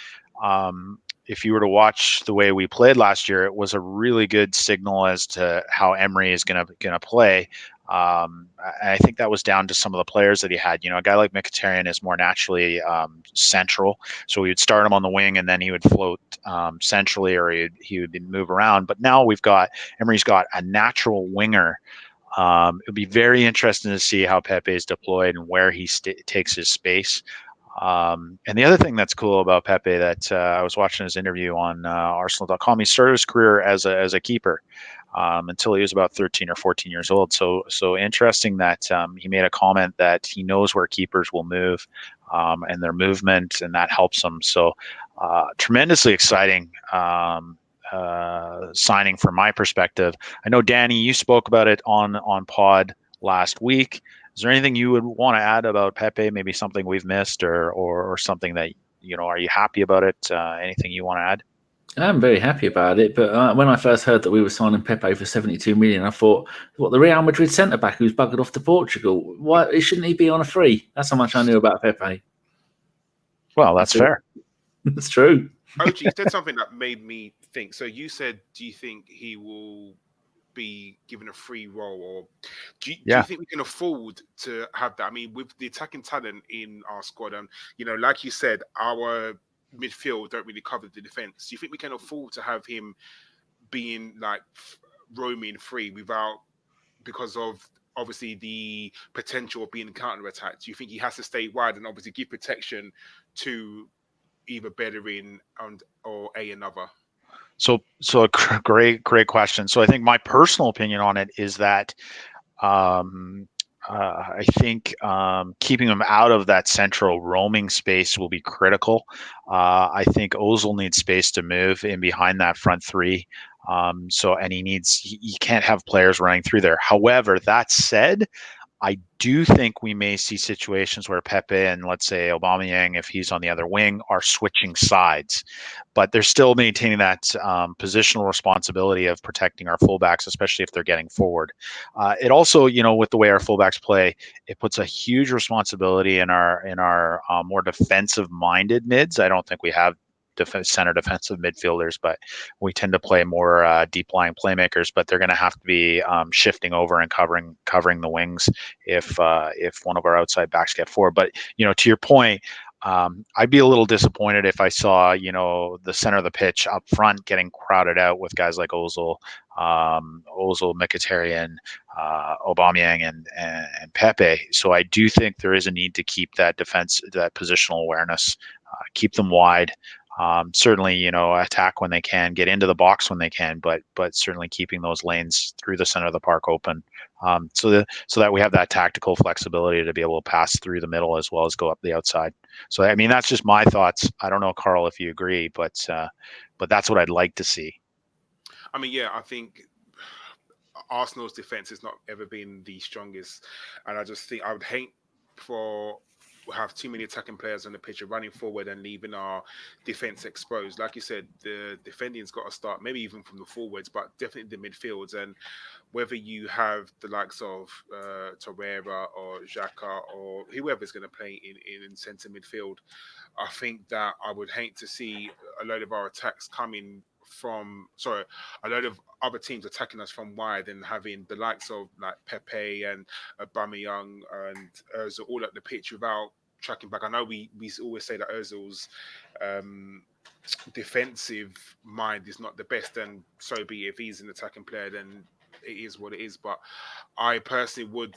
if you were to watch the way we played last year, it was a really good signal as to how Emery is going to play. I think that was down to some of the players that he had. A guy like Mkhitaryan is more naturally central, so we would start him on the wing and then he would float centrally, or he would move around. But now Emery's got a natural winger. It would be very interesting to see how Pepe is deployed and where he takes his space. And the other thing that's cool about Pepe that I was watching his interview on Arsenal.com, he started his career as a keeper until he was about 13 or 14 years old. So interesting that he made a comment that he knows where keepers will move and their movement, and that helps them. So tremendously exciting signing from my perspective. I know, Danny, you spoke about it on pod last week. Is there anything you would want to add about Pepe? Maybe something we've missed, or something that are you happy about it? Anything you want to add? I'm very happy about it, but when I first heard that we were signing Pepe for 72 million, I thought, what, the Real Madrid centre back who's buggered off to Portugal? Why shouldn't he be on a free? That's how much I knew about Pepe. Well, that's fair. That's true. OG, you said something that made me think. So you said, do you think he will be given a free role, or do you think we can afford to have that? I mean, with the attacking talent in our squad, and like you said, our midfield don't really cover the defense. Do you think we can afford to have him being like roaming free because of obviously the potential of being counter-attacked? Do you think he has to stay wide and obviously give protection to either Bellerin or another? So a great question. So I think my personal opinion on it is that I think keeping him out of that central roaming space will be critical. I think Ozil needs space to move in behind that front three. And he can't have players running through there. However, that said, I do think we may see situations where Pepe and, let's say, Aubameyang, if he's on the other wing, are switching sides, but they're still maintaining that positional responsibility of protecting our fullbacks, especially if they're getting forward. It also, with the way our fullbacks play, it puts a huge responsibility in our more defensive-minded mids. I don't think we have center defensive midfielders, but we tend to play more deep lying playmakers. But they're going to have to be shifting over and covering the wings if one of our outside backs get forward. But to your point, I'd be a little disappointed if I saw the center of the pitch up front getting crowded out with guys like Ozil, Mkhitaryan, Aubameyang, and Pepe. So I do think there is a need to keep that positional awareness, keep them wide. Certainly, attack when they can, get into the box when they can, but certainly keeping those lanes through the center of the park open, so that we have that tactical flexibility to be able to pass through the middle as well as go up the outside. So, I mean, that's just my thoughts. I don't know, Karl, if you agree, but that's what I'd like to see. I mean, yeah, I think Arsenal's defense has not ever been the strongest, and I just think I would hate for have too many attacking players on the pitch running forward and leaving our defense exposed. Like you said, the defending's got to start, maybe even from the forwards, but definitely the midfields. And whether you have the likes of Torreira or Xhaka or whoever's going to play in centre midfield, I think that I would hate to see a load of our attacks coming a load of other teams attacking us from wide and having the likes of like Pepe and Aubameyang and Ozil all at the pitch without tracking back. I know we always say that Ozil's defensive mind is not the best, and so be it. If he's an attacking player, then it is what it is. But I personally would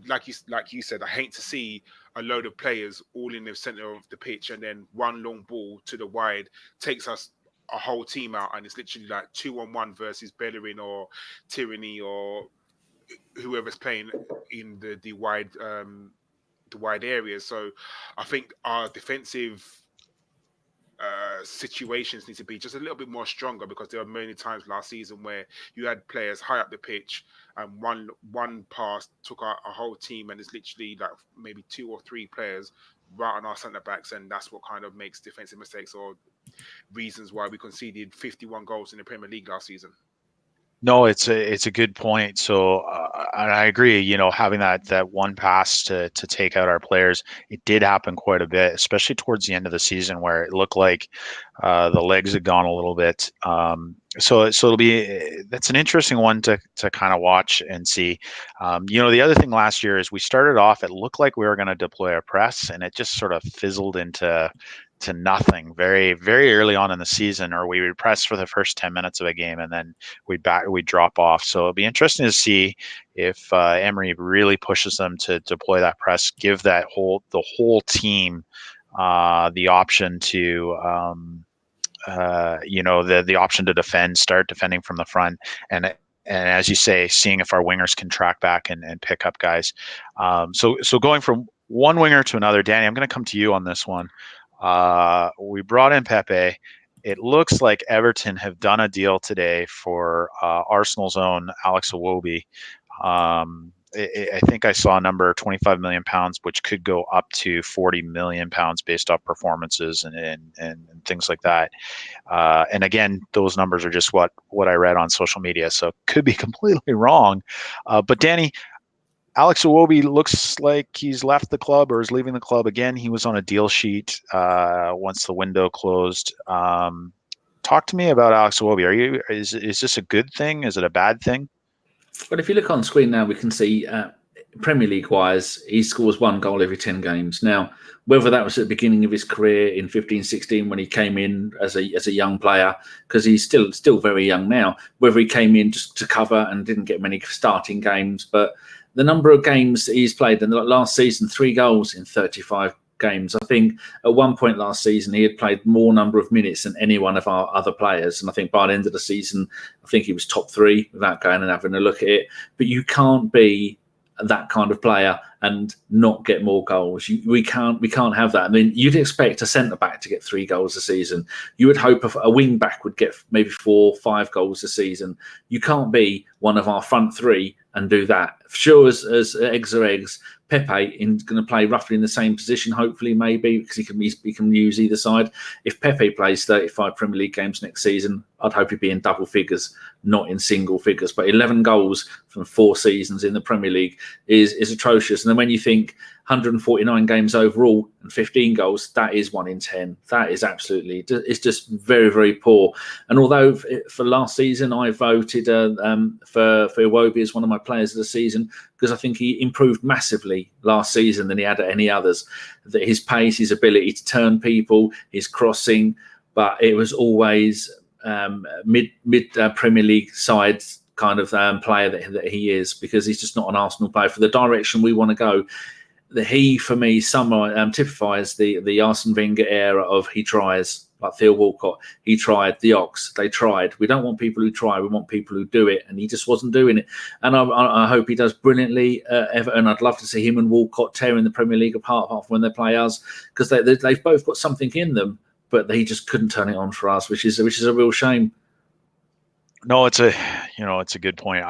like you said, I hate to see a load of players all in the center of the pitch and then one long ball to the wide takes us a whole team out, and it's literally like 2-on-1 versus Bellerin or Tyranny or whoever's playing in the wide areas. So I think our defensive situations need to be just a little bit more stronger, because there were many times last season where you had players high up the pitch and one pass took a whole team, and it's literally like maybe 2 or 3 players right on our centre backs, and that's what kind of makes defensive mistakes or reasons why we conceded 51 goals in the Premier League last season. No, it's a good point. So and I agree. Having that one pass to take out our players, it did happen quite a bit, especially towards the end of the season where it looked like the legs had gone a little bit. So it'll be that's an interesting one to kind of watch and see. The other thing last year is we started off. It looked like we were going to deploy a press, and it just sort of fizzled into to nothing very very early on in the season, or we would press for the first 10 minutes of a game and then we drop off. So it'll be interesting to see if Emery really pushes them to deploy that press, give the whole team the option to the option to defend, start defending from the front, and as you say, seeing if our wingers can track back and pick up guys. So going from one winger to another, Danny, I'm going to come to you on this one. We brought in Pepe. It looks like Everton have done a deal today for Arsenal's own Alex Iwobi. I think I saw a number 25 million pounds, which could go up to 40 million pounds based off performances and things like that. And again, those numbers are just what I read on social media, so could be completely wrong. But Danny, Alex Iwobi looks like he's left the club or is leaving the club again. He was on a deal sheet once the window closed. Talk to me about Alex Iwobi. Is this a good thing? Is it a bad thing? But if you look on screen now, we can see Premier League wise, he scores 1 goal every 10 games. Now, whether that was at the beginning of his career in 15-16 when he came in as a young player, because he's still very young now, whether he came in just to cover and didn't get many starting games, but the number of games that he's played in the last season, 3 goals in 35 games. I think at one point last season he had played more number of minutes than any one of our other players, and I think by the end of the season I think he was top 3 without going and having a look at it. But you can't be that kind of player and not get more goals. We can't have that. I mean, you'd expect a centre back to get 3 goals a season. You would hope a wing back would get maybe 4 or 5 goals a season. You can't be one of our front 3 and do that. Sure, as eggs are eggs, Pepe is going to play roughly in the same position, hopefully, maybe, because he can use either side. If Pepe plays 35 Premier League games next season, I'd hope he'd be in double figures, not in single figures. But 11 goals from 4 seasons in the Premier League is atrocious. And then when you think 149 games overall and 15 goals, that is 1 in 10. That is absolutely, it's just very, very poor. And although for last season I voted for Iwobi as one of my players of the season, because I think he improved massively last season than he had at any others. That his pace, his ability to turn people, his crossing, but it was always mid Premier League sides kind of player that he is, because he's just not an Arsenal player for the direction we want to go. He, for me, typifies the Arsene Wenger era of he tries, like Theo Walcott. He tried, the Ox, they tried. We don't want people who try, we want people who do it, and he just wasn't doing it. And I hope he does brilliantly, and I'd love to see him and Walcott tearing the Premier League apart when they play us, because they've both got something in them, but he just couldn't turn it on for us, which is a real shame. No, it's a good point.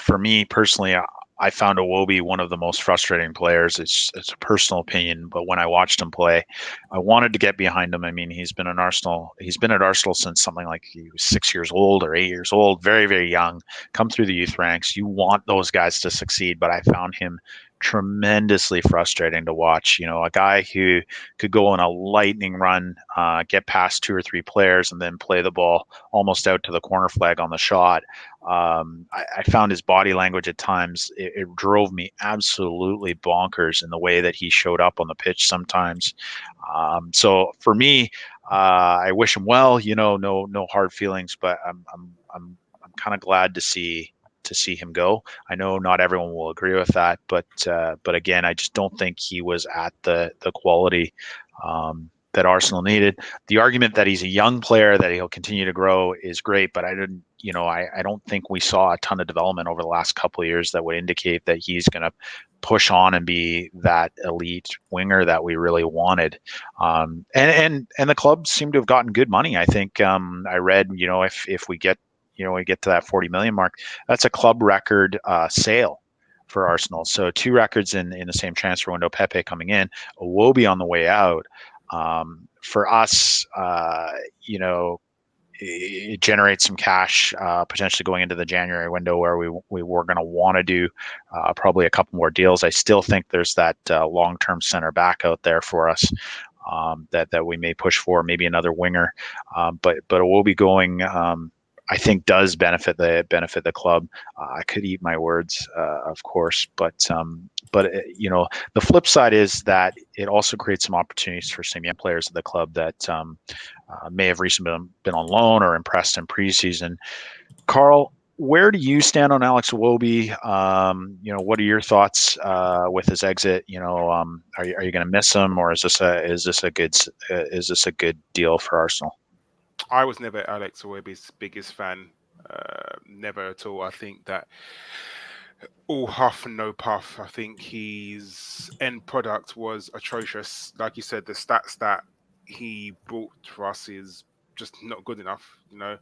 For me personally, I found Iwobi one of the most frustrating players. It's a personal opinion, but when I watched him play, I wanted to get behind him. I mean, he's been at Arsenal since something like he was 6 years old or 8 years old, very, very young, come through the youth ranks. You want those guys to succeed, but I found him tremendously frustrating to watch. A guy who could go on a lightning run, get past 2 or 3 players, and then play the ball almost out to the corner flag on the shot. I found his body language at times, it drove me absolutely bonkers in the way that he showed up on the pitch sometimes. So for me, I wish him well. No hard feelings, but I'm kind of glad to see him go. I know not everyone will agree with that, but again, I just don't think he was at the quality that Arsenal needed. The argument that he's a young player, that he'll continue to grow, is great, but I don't think we saw a ton of development over the last couple of years that would indicate that he's going to push on and be that elite winger that we really wanted. And the club seemed to have gotten good money. I think I read, if we get to that 40 million mark, that's a club record sale for Arsenal. So 2 records in the same transfer window, Pepe coming in, Iwobi on the way out. For us, it generates some cash potentially going into the January window where we were going to want to do probably a couple more deals. I still think there's that long-term center back out there for us that we may push for, maybe another winger, but Iwobi going. I think does benefit the club. I could eat my words, of course, but the flip side is that it also creates some opportunities for some young players of the club that may have recently been on loan or impressed in preseason. Karl, where do you stand on Alex Iwobi? What are your thoughts with his exit? Are you going to miss him, or is this a good deal for Arsenal? I was never Alex Iwobi's biggest fan, never at all. I think that all huff and no puff. I think his end product was atrocious. Like you said, the stats that he brought to us is just not good enough. I'm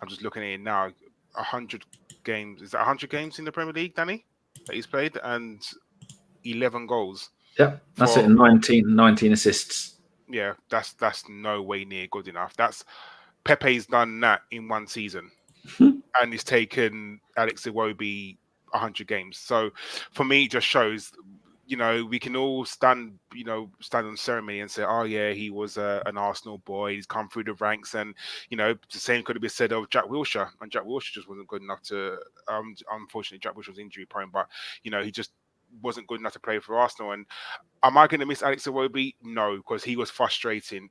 just looking at it now. 100 games. Is that 100 games in the Premier League, Danny, that he's played, and 11 goals. Yeah, that's it. 19 assists. Yeah, that's no way near good enough. That's Pepe's done that in one season, and he's taken Alex Iwobi 100 games. So for me, it just shows, we can all stand on ceremony and say, oh yeah, he was an Arsenal boy. He's come through the ranks, and the same could have been said of Jack Wilshere, and Jack Wilshere just wasn't good enough to. Unfortunately, Jack Wilshere was injury prone, but he just wasn't good enough to play for Arsenal. And am I going to miss Alex Iwobi? No, because he was frustrating.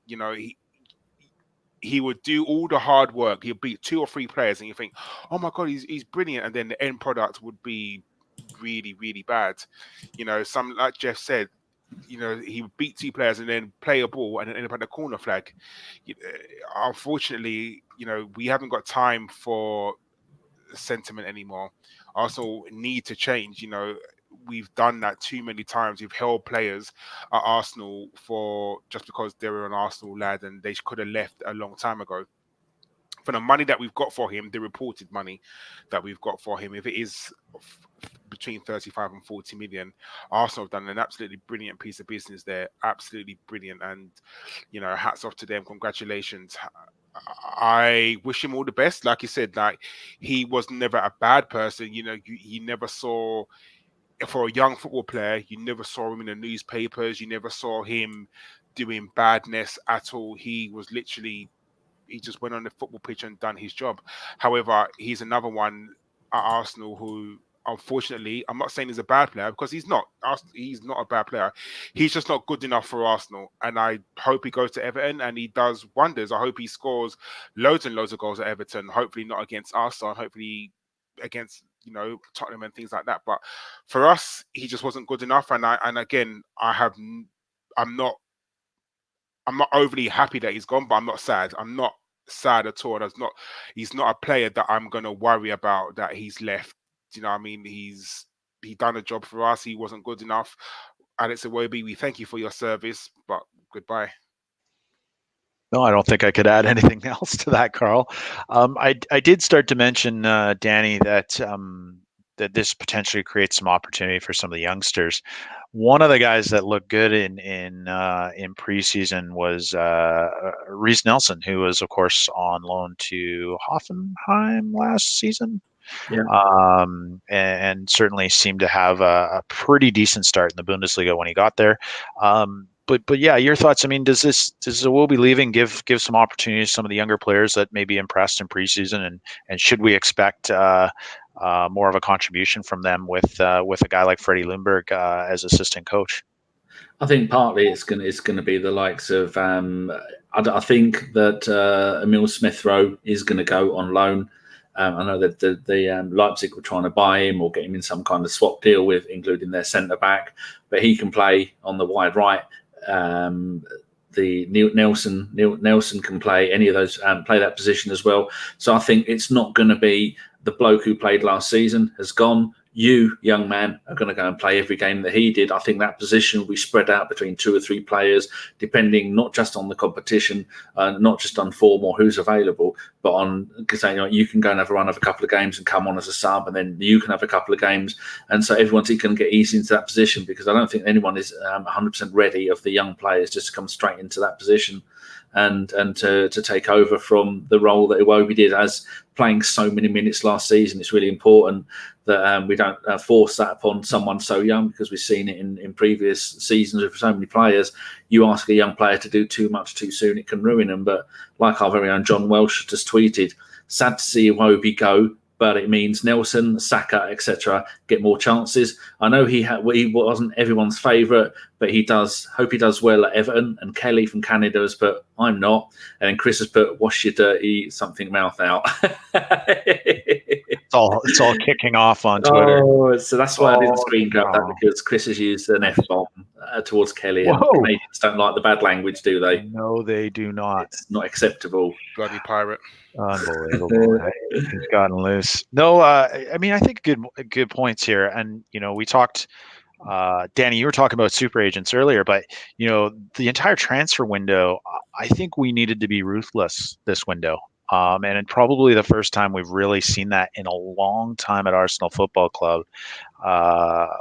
He would do all the hard work. He'd beat 2 or 3 players, and you think, oh my God, he's brilliant. And then the end product would be really, really bad. Some, like Jeff said, he would beat 2 players and then play a ball and then end up at the corner flag. Unfortunately, we haven't got time for sentiment anymore. Arsenal need to change. We've done that too many times. We've held players at Arsenal for just because they were an Arsenal lad and they could have left a long time ago. For the money that we've got for him, the reported money that we've got for him, if it is between 35 and 40 million, Arsenal have done an absolutely brilliant piece of business there. Absolutely brilliant. And, hats off to them. Congratulations. I wish him all the best. Like you said, he was never a bad person. You never saw... For a young football player, you never saw him in the newspapers. You never saw him doing badness at all. He just went on the football pitch and done his job. However, he's another one at Arsenal who, unfortunately, I'm not saying he's a bad player because he's not. He's not a bad player. He's just not good enough for Arsenal. And I hope he goes to Everton and he does wonders. I hope he scores loads and loads of goals at Everton. Hopefully not against us, or hopefully against Tottenham and things like that. But for us, he just wasn't good enough. And I'm not overly happy that he's gone, but I'm not sad. I'm not sad at all. He's not a player that I'm going to worry about that he's left. Do you know what I mean? He done a job for us. He wasn't good enough. Alex Iwobi, we thank you for your service, but goodbye. No, I don't think I could add anything else to that, Karl. I did start to mention, Danny, that this potentially creates some opportunity for some of the youngsters. One of the guys that looked good in preseason was Reiss Nelson, who was, of course, on loan to Hoffenheim last season. Yeah. And certainly seemed to have a pretty decent start in the Bundesliga when he got there. But yeah, your thoughts. I mean, does Iwobi leaving give some opportunities to some of the younger players that may be impressed in preseason, and should we expect more of a contribution from them with a guy like Freddie Ljungberg as assistant coach? I think partly it's going to be the likes of. I think that Emil Smith-Rowe is going to go on loan. I know that the Leipzig were trying to buy him or get him in some kind of swap deal with, including their centre back, but he can play on the wide right. The Nelson can play any of those, play that position as well. So I think it's not going to be the bloke who played last season has gone. You, young man, are going to go and play every game that he did. I think that position will be spread out between 2 or 3 players, depending not just on the competition, not just on form or who's available, but on, because you can go and have a run of a couple of games and come on as a sub, and then you can have a couple of games. And so everyone's going to get easy into that position, because I don't think anyone is 100% ready of the young players just to come straight into that position. and to take over from the role that Iwobi did, as playing so many minutes last season. It's really important that we don't force that upon someone so young, because we've seen it in previous seasons with so many players. You ask a young player to do too much too soon, it can ruin them. But like our very own John Welsh just tweeted, sad to see Iwobi go, but it means Nelson, Saka, etc. get more chances. I know he wasn't everyone's favourite, but hope he does well at Everton. And Kelly from Canada has put, I'm not. And then Chris has put, wash your dirty something mouth out. It's all kicking off on Twitter. Oh, so that's why I didn't screen grab that, because Chris has used an F-bomb towards Kelly. And Canadians don't like the bad language, do they? No, they do not. It's not acceptable. Bloody pirate. Unbelievable. He's gotten loose. No, I mean, I think good points here. And, we talked, Danny, you were talking about super agents earlier, but, the entire transfer window, I think we needed to be ruthless this window. And probably the first time we've really seen that in a long time at Arsenal Football Club.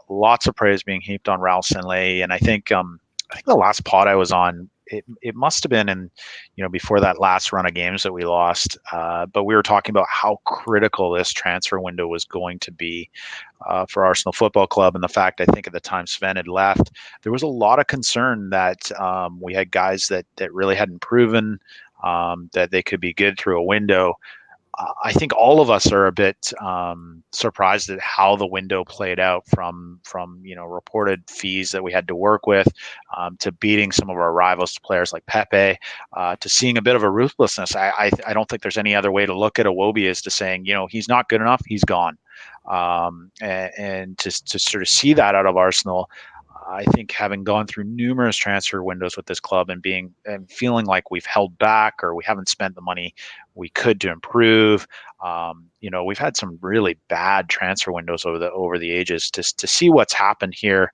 Lots of praise being heaped on Raul Sanllehi. And I think the last pod I was on, it must have been in, before that last run of games that we lost. But we were talking about how critical this transfer window was going to be for Arsenal Football Club. And the fact, I think at the time Sven had left, there was a lot of concern that we had guys that really hadn't proven that they could be good through a window. I think all of us are a bit surprised at how the window played out, from reported fees that we had to work with, to beating some of our rivals, players like Pepe, to seeing a bit of a ruthlessness. I don't think there's any other way to look at Iwobi as to saying, he's not good enough, he's gone. And to sort of see that out of Arsenal, I think, having gone through numerous transfer windows with this club and feeling like we've held back or we haven't spent the money we could to improve. We've had some really bad transfer windows over the ages. To see what's happened here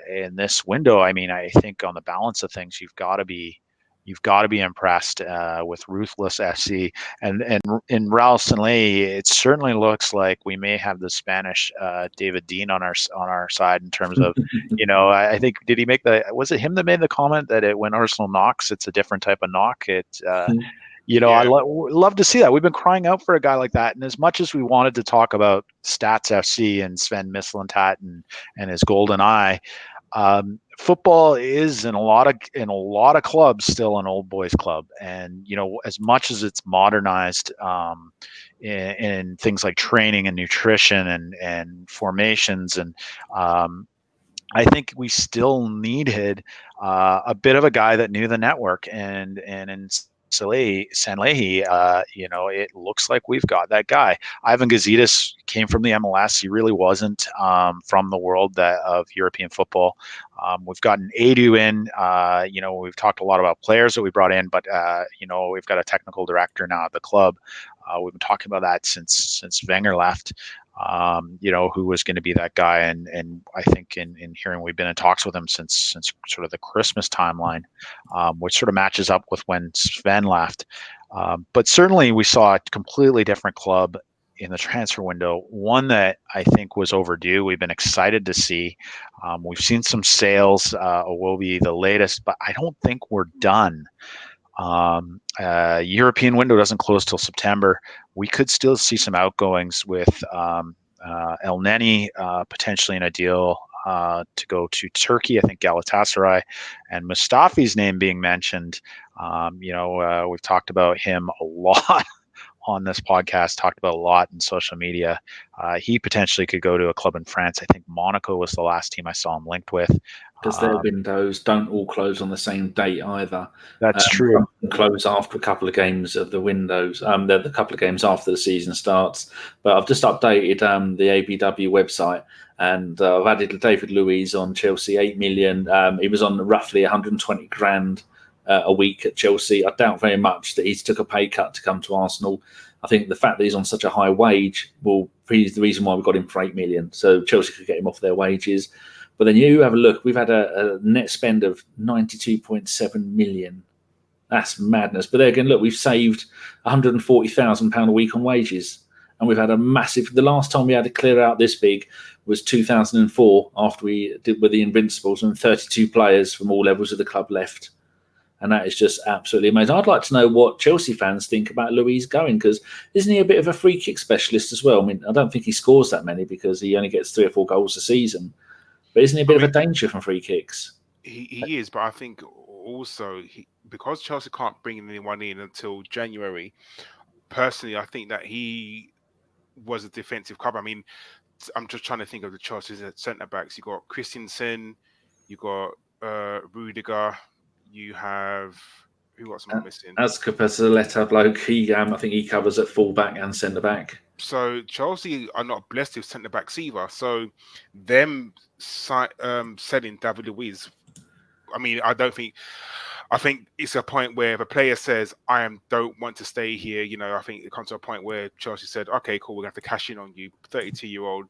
in this window, I mean, I think on the balance of things, you've got to be impressed with ruthless FC, and in Raul Sanllehi, it certainly looks like we may have the Spanish David Dean on our side in terms of, I think, was it him that made the comment that when Arsenal knocks, it's a different type of knock? I love to see that. We've been crying out for a guy like that, and as much as we wanted to talk about Stats FC and Sven Mislintat and his golden eye. Football is in a lot of clubs still an old boys club, and as much as it's modernized in things like training and nutrition and formations, and I think we still needed a bit of a guy that knew the network, and in Sanllehi, it looks like we've got that guy. Ivan Gazidis came from the MLS. He really wasn't from the world of European football. We've gotten Edu in. We've talked a lot about players that we brought in, but we've got a technical director now at the club. We've been talking about that since Wenger left. Who was going to be that guy, and I think in hearing we've been in talks with him since sort of the Christmas timeline, which sort of matches up with when Sven left. But certainly we saw a completely different club in the transfer window, one that I think was overdue. We've been excited to see. We've seen some sales. Iwobi the latest, but I don't think we're done. European window doesn't close till September. We could still see some outgoings with El Neni potentially in a deal to go to Turkey. I think Galatasaray, and Mustafi's name being mentioned. We've talked about him a lot on this podcast, talked about a lot in social media. He potentially could go to a club in France. I think Monaco was the last team I saw him linked with. Because their windows don't all close on the same date either. That's true. Close after a couple of games of the windows. They're the couple of games after the season starts. But I've just updated the ABW website, and I've added David Luiz on Chelsea, 8 million. He was on roughly 120 grand a week at Chelsea. I doubt very much that he's took a pay cut to come to Arsenal. I think the fact that he's on such a high wage is the reason why we got him for 8 million. So Chelsea could get him off their wages. But then you have a look. We've had a net spend of 92.7 million. That's madness. But there again, look, we've saved £140,000 a week on wages. And we've had a massive... The last time we had to clear out this big was 2004, after we did with the Invincibles, and 32 players from all levels of the club left. And that is just absolutely amazing. I'd like to know what Chelsea fans think about Luiz going, because isn't he a bit of a free kick specialist as well? I mean, I don't think he scores that many because he only gets 3 or 4 goals a season. But isn't he a bit of a danger from free kicks? He is, but I think also because Chelsea can't bring anyone in until January, personally, I think that he was a defensive cover. I mean, I'm just trying to think of the Chelsea centre backs. You got Christensen, you got Rudiger, you have who else am I missing? As Capazoletta bloke, I think he covers at full back and centre back. So Chelsea are not blessed with centre backs either. So them selling David Luiz, I mean, I think it's a point where if a player says, don't want to stay here, I think it comes to a point where Chelsea said, okay, cool, we're going to have to cash in on you. 32-year-old,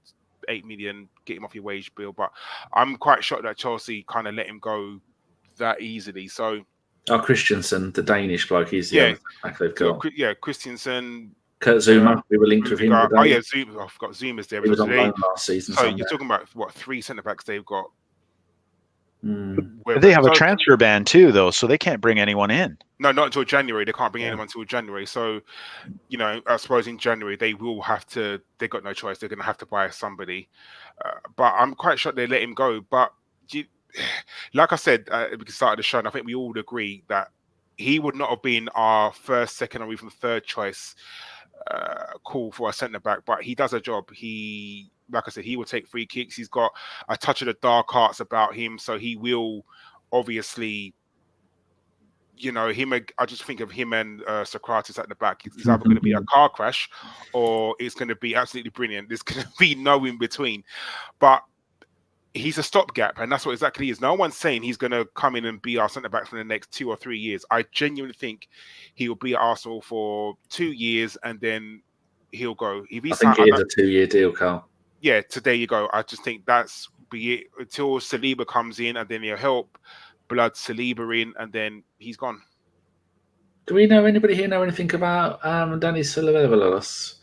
8 million, get him off your wage bill. But I'm quite shocked that Chelsea kind of let him go that easily. So, Christensen, the Danish bloke, he's the other back they've got. Yeah, Christensen. Kurt Zuma, we were linked with him. Oh, yeah, Zuma. I forgot Zuma's there. He was on loan last season. So you're talking about, 3 centre-backs they've got? They have a transfer ban too, though, so they can't bring anyone in. No, not until January. They can't bring anyone until January. So, I suppose in January they will have to. They got no choice. They're going to have to buy somebody. But I'm quite sure they let him go. But like I said at the start of the show, and I think we all agree that he would not have been our first, second, or even third choice call for a centre back. But he does a job. Like I said, he will take free kicks. He's got a touch of the dark arts about him, so he will obviously, him. I just think of him and Sokratis at the back. It's either going to be a car crash, or it's going to be absolutely brilliant. There's going to be no in between. But he's a stopgap, and that's what exactly he is. No one's saying he's going to come in and be our centre back for the next 2 or 3 years. I genuinely think he will be at Arsenal for 2 years, and then he'll go. I think it is a 2-year deal, Karl. Yeah, so there you go. I just think that's be it until Saliba comes in, and then he'll help blood Saliba in, and then he's gone. Do we know anybody here know anything about Dani Ceballos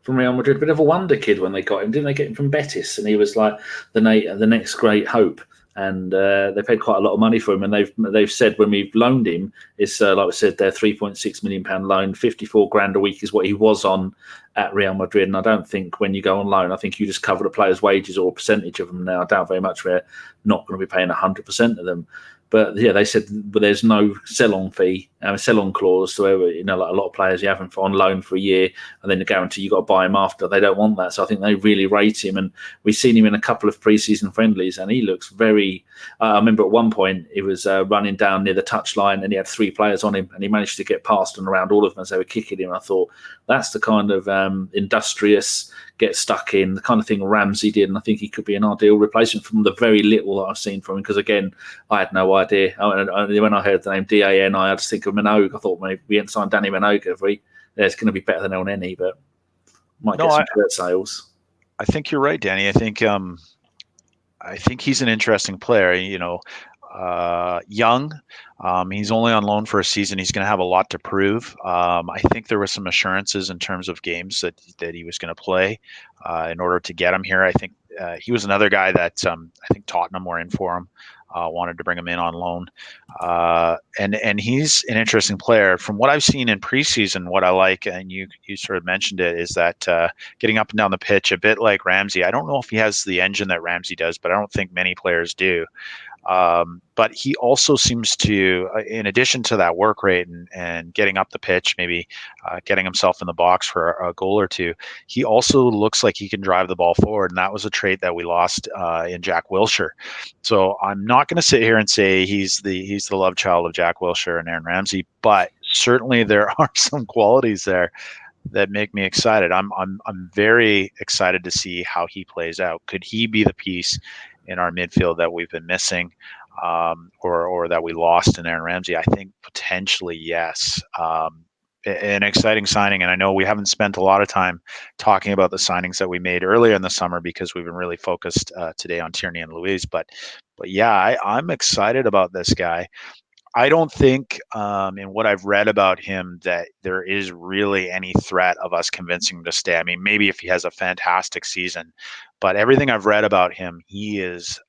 from Real Madrid? Bit of a wonder kid when they got him. Didn't they get him from Betis? And he was like the next great hope. And they paid quite a lot of money for him. And they've said when we've loaned him, it's like we said, their £3.6 million loan, 54 grand a week is what he was on at Real Madrid. And I don't think when you go on loan, I think you just cover the players' wages or a percentage of them now. I doubt very much we're not going to be paying 100% of them. But yeah, they said there's no sell-on fee, sell-on clause. So like a lot of players you have them on loan for a year, and then the guarantee you got to buy him after. They don't want that, so I think they really rate him. And we've seen him in a couple of pre-season friendlies, and he looks very. I remember at one point he was running down near the touchline, and he had 3 players on him, and he managed to get past and around all of them as they were kicking him. I thought that's the kind of industrious, get stuck in, the kind of thing Ramsey did, and I think he could be an ideal replacement from the very little that I've seen from him. Because again, I had no idea. When I heard the name DANI, I just think of Minogue. I thought maybe we hadn't signed Danny Minogue. It's going to be better than El Neni, but might get some shirt sales. I think you're right, Danny. I think he's an interesting player. Young. He's only on loan for a season. He's going to have a lot to prove. I think there were some assurances in terms of games that he was going to play in order to get him here. I think he was another guy that I think Tottenham were in for him. Wanted to bring him in on loan. And he's an interesting player. From what I've seen in preseason, what I like, and you sort of mentioned it, is that getting up and down the pitch, a bit like Ramsey. I don't know if he has the engine that Ramsey does, but I don't think many players do. But he also seems to, in addition to that work rate and getting up the pitch, maybe getting himself in the box for a goal or two, he also looks like he can drive the ball forward. And that was a trait that we lost in Jack Wilshere. So I'm not going to sit here and say he's the love child of Jack Wilshere and Aaron Ramsey, but certainly there are some qualities there that make me excited. I'm very excited to see how he plays out. Could he be the piece in our midfield that we've been missing, or that we lost in Aaron Ramsey? I think potentially yes. An exciting signing, and I know we haven't spent a lot of time talking about the signings that we made earlier in the summer because we've been really focused today on Tierney and Luiz. But yeah, I'm excited about this guy. I don't think in what I've read about him that there is really any threat of us convincing him to stay. I mean, maybe if he has a fantastic season, but everything I've read about him, he is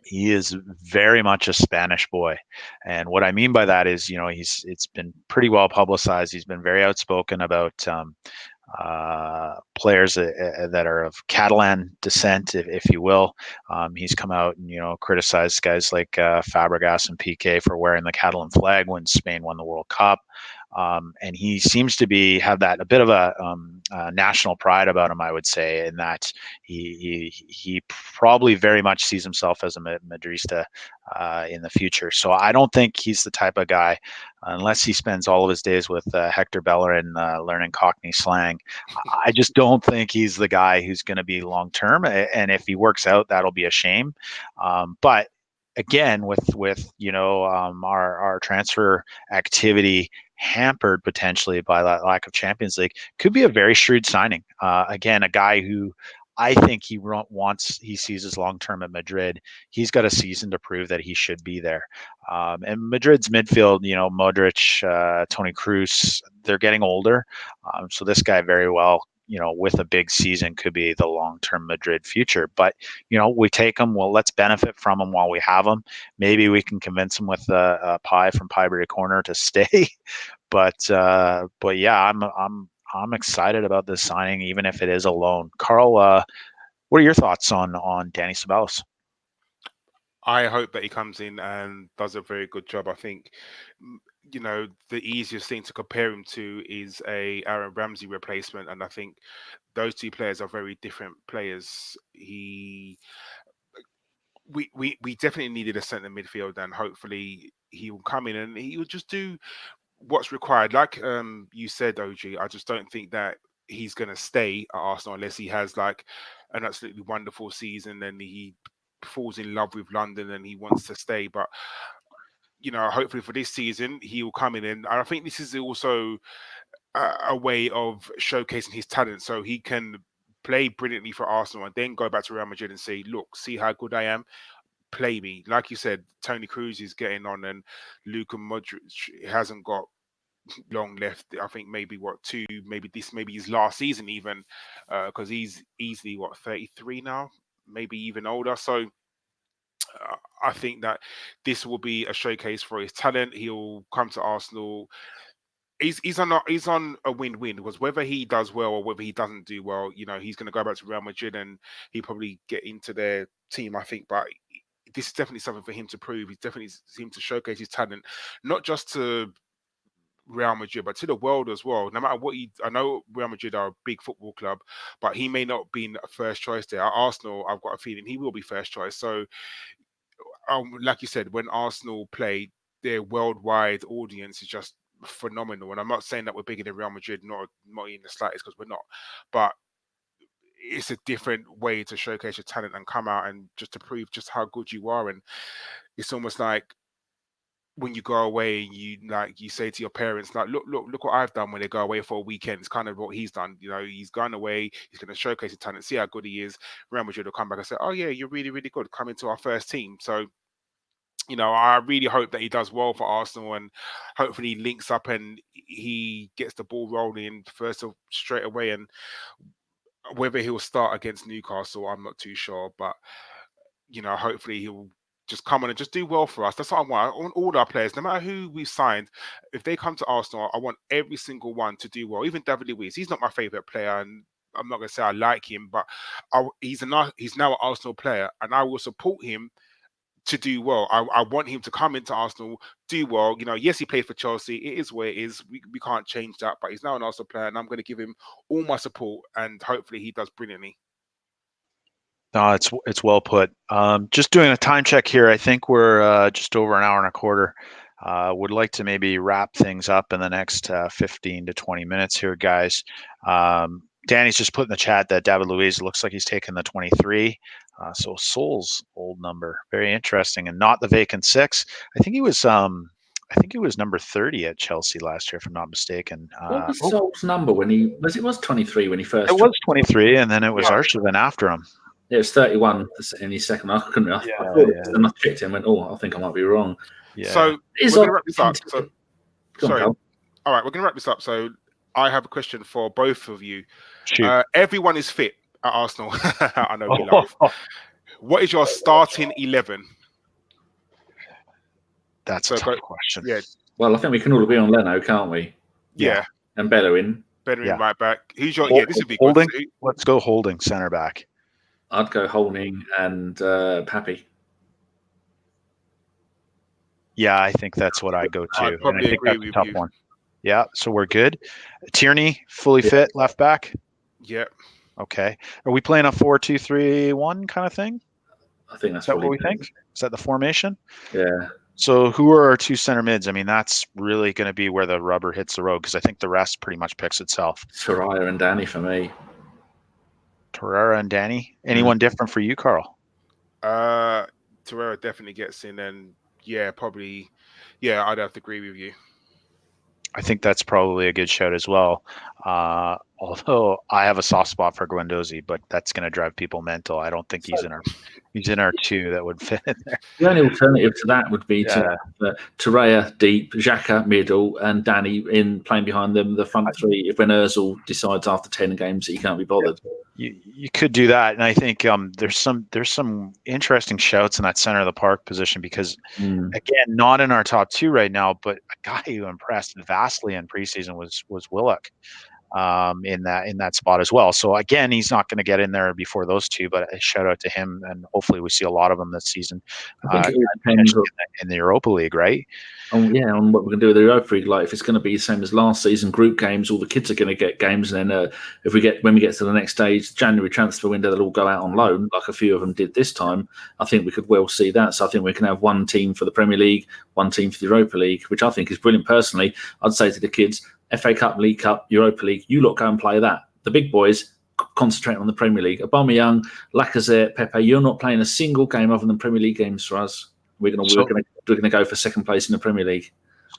He is very much a Spanish boy. And what I mean by that is, it's been pretty well publicized. He's been very outspoken about players that are of Catalan descent, if you will. He's come out and criticized guys like Fabregas and Piqué for wearing the Catalan flag when Spain won the World Cup. And he seems to have that a bit of a national pride about him, I would say, in that he probably very much sees himself as a Madrista in the future. So I don't think he's the type of guy, unless he spends all of his days with Hector Bellerin learning Cockney slang. I just don't think he's the guy who's going to be long term. And if he works out, that'll be a shame. But again, with our transfer activity hampered potentially by that lack of Champions League, could be a very shrewd signing. Again, a guy who I think he sees as long term at Madrid. He's got a season to prove that he should be there. And Madrid's midfield, Modric, Toni Kroos, they're getting older. So this guy very well, with a big season, could be the long-term Madrid future. But, we take him. Well, let's benefit from him while we have him. Maybe we can convince him with a pie from Piebury Corner to stay. But yeah, I'm excited about this signing, even if it is a loan. Karl, what are your thoughts on Dani Ceballos? I hope that he comes in and does a very good job. I think, the easiest thing to compare him to is a Aaron Ramsey replacement, and I think those two players are very different players. We definitely needed a centre midfield, and hopefully he will come in and he will just do what's required. Like you said, OG, I just don't think that he's going to stay at Arsenal unless he has like an absolutely wonderful season and he falls in love with London and he wants to stay. But hopefully for this season he will come in, and I think this is also a way of showcasing his talent, so he can play brilliantly for Arsenal and then go back to Real Madrid and say, "Look, see how good I am. Play me." Like you said, Toni Kroos is getting on, and Luka Modric hasn't got long left. I think maybe maybe his last season even, because he's easily 33 now, maybe even older. So I think that this will be a showcase for his talent. He'll come to Arsenal. He's on a win-win, because whether he does well or whether he doesn't do well, he's going to go back to Real Madrid and he probably get into their team, I think. But this is definitely something for him to prove. He's definitely seemed to showcase his talent, not just to Real Madrid, but to the world as well. No matter what I know Real Madrid are a big football club, but he may not be a first choice there. At Arsenal, I've got a feeling he will be first choice. So, like you said, when Arsenal play, their worldwide audience is just phenomenal. And I'm not saying that we're bigger than Real Madrid, not in the slightest, because we're not. But it's a different way to showcase your talent and come out and just to prove just how good you are. And it's almost like when you go away, you say to your parents, like, look what I've done when they go away for a weekend. It's kind of what he's done. He's gone away. He's going to showcase his talent, see how good he is. Real Madrid will come back and say, "Oh yeah, you're really, really good. Come into our first team." So, I really hope that he does well for Arsenal, and hopefully he links up and he gets the ball rolling first straight away. And whether he'll start against Newcastle, I'm not too sure, but hopefully he'll just come on and just do well for us. That's what I want. I want all our players, no matter who we've signed, if they come to Arsenal, I want every single one to do well. Even David Luiz, he's not my favourite player, and I'm not going to say I like him, but he's now an Arsenal player, and I will support him to do well. I want him to come into Arsenal, do well. Yes, he played for Chelsea. It is where it is. We can't change that, but he's now an Arsenal player, and I'm going to give him all my support, and hopefully he does brilliantly. No, it's well put. Just doing a time check here. I think we're just over an hour and a quarter. Would like to maybe wrap things up in the next 15 to 20 minutes here, guys. Danny's just put in the chat that David Luiz looks like he's taken the 23. So Sol's old number. Very interesting, and not the vacant 6. I think he was number 30 at Chelsea last year, if I'm not mistaken. What was Sol's number when he was? It was 23 when he first. It was 23, and then it was Arsene after him. It was 31 in his second. I couldn't. I thought it, and I checked him and went, I think I might be wrong. Yeah. So we're going to wrap this up. Sorry. All right, we're going to wrap this up. So I have a question for both of you. Shoot. Everyone is fit at Arsenal. I know we laugh. What is your starting 11? That's a tough question. Yeah. Well, I think we can all agree on Leno, can't we? Yeah. And Bellerin. Bellerin right back. Who's your? This would be Holding. good. Let's go Holding center back. I'd go Holding and Pepe. Yeah, I think that's what I go to. I'd probably agree with tough you. one. Yeah, so we're good. Tierney, fully fit, left back. Yeah. Okay. Are we playing a 4-2-3-1 kind of thing? I think that's what we think. Is that the formation? Yeah. So who are our two center mids? I mean, that's really going to be where the rubber hits the road because I think the rest pretty much picks itself. Torreira and Danny for me. Torreira and Danny. Anyone different for you, Karl? Torreira definitely gets in, and probably. Yeah, I'd have to agree with you. I think that's probably a good shout as well. Although I have a soft spot for Guendouzi, but that's going to drive people mental. I don't think he's in our two that would fit in there. The only alternative to that would be to have Torreira deep, Xhaka middle, and Danny in playing behind them, the front three. If when Ozil decides after 10 games that he can't be bothered, you could do that, and I think there's some interesting shouts in that center of the park position because again, not in our top two right now, but a guy who impressed vastly in preseason was Willock. In that spot as well. So again, he's not going to get in there before those two, but a shout out to him, and hopefully we see a lot of them this season. I think it depends in the Europa League, right? On what we're going to do with the Europa League. Like if it's going to be the same as last season, group games, all the kids are going to get games, and then when we get to the next stage, January transfer window, they'll all go out on loan, like a few of them did this time. I think we could well see that. So I think we can have one team for the Premier League, one team for the Europa League, which I think is brilliant. Personally, I'd say to the kids, FA Cup, League Cup, Europa League, you lot go and play that. The big boys concentrate on the Premier League. Aubameyang, Lacazette, Pepe, you're not playing a single game other than Premier League games for us. We're going to go for second place in the Premier League.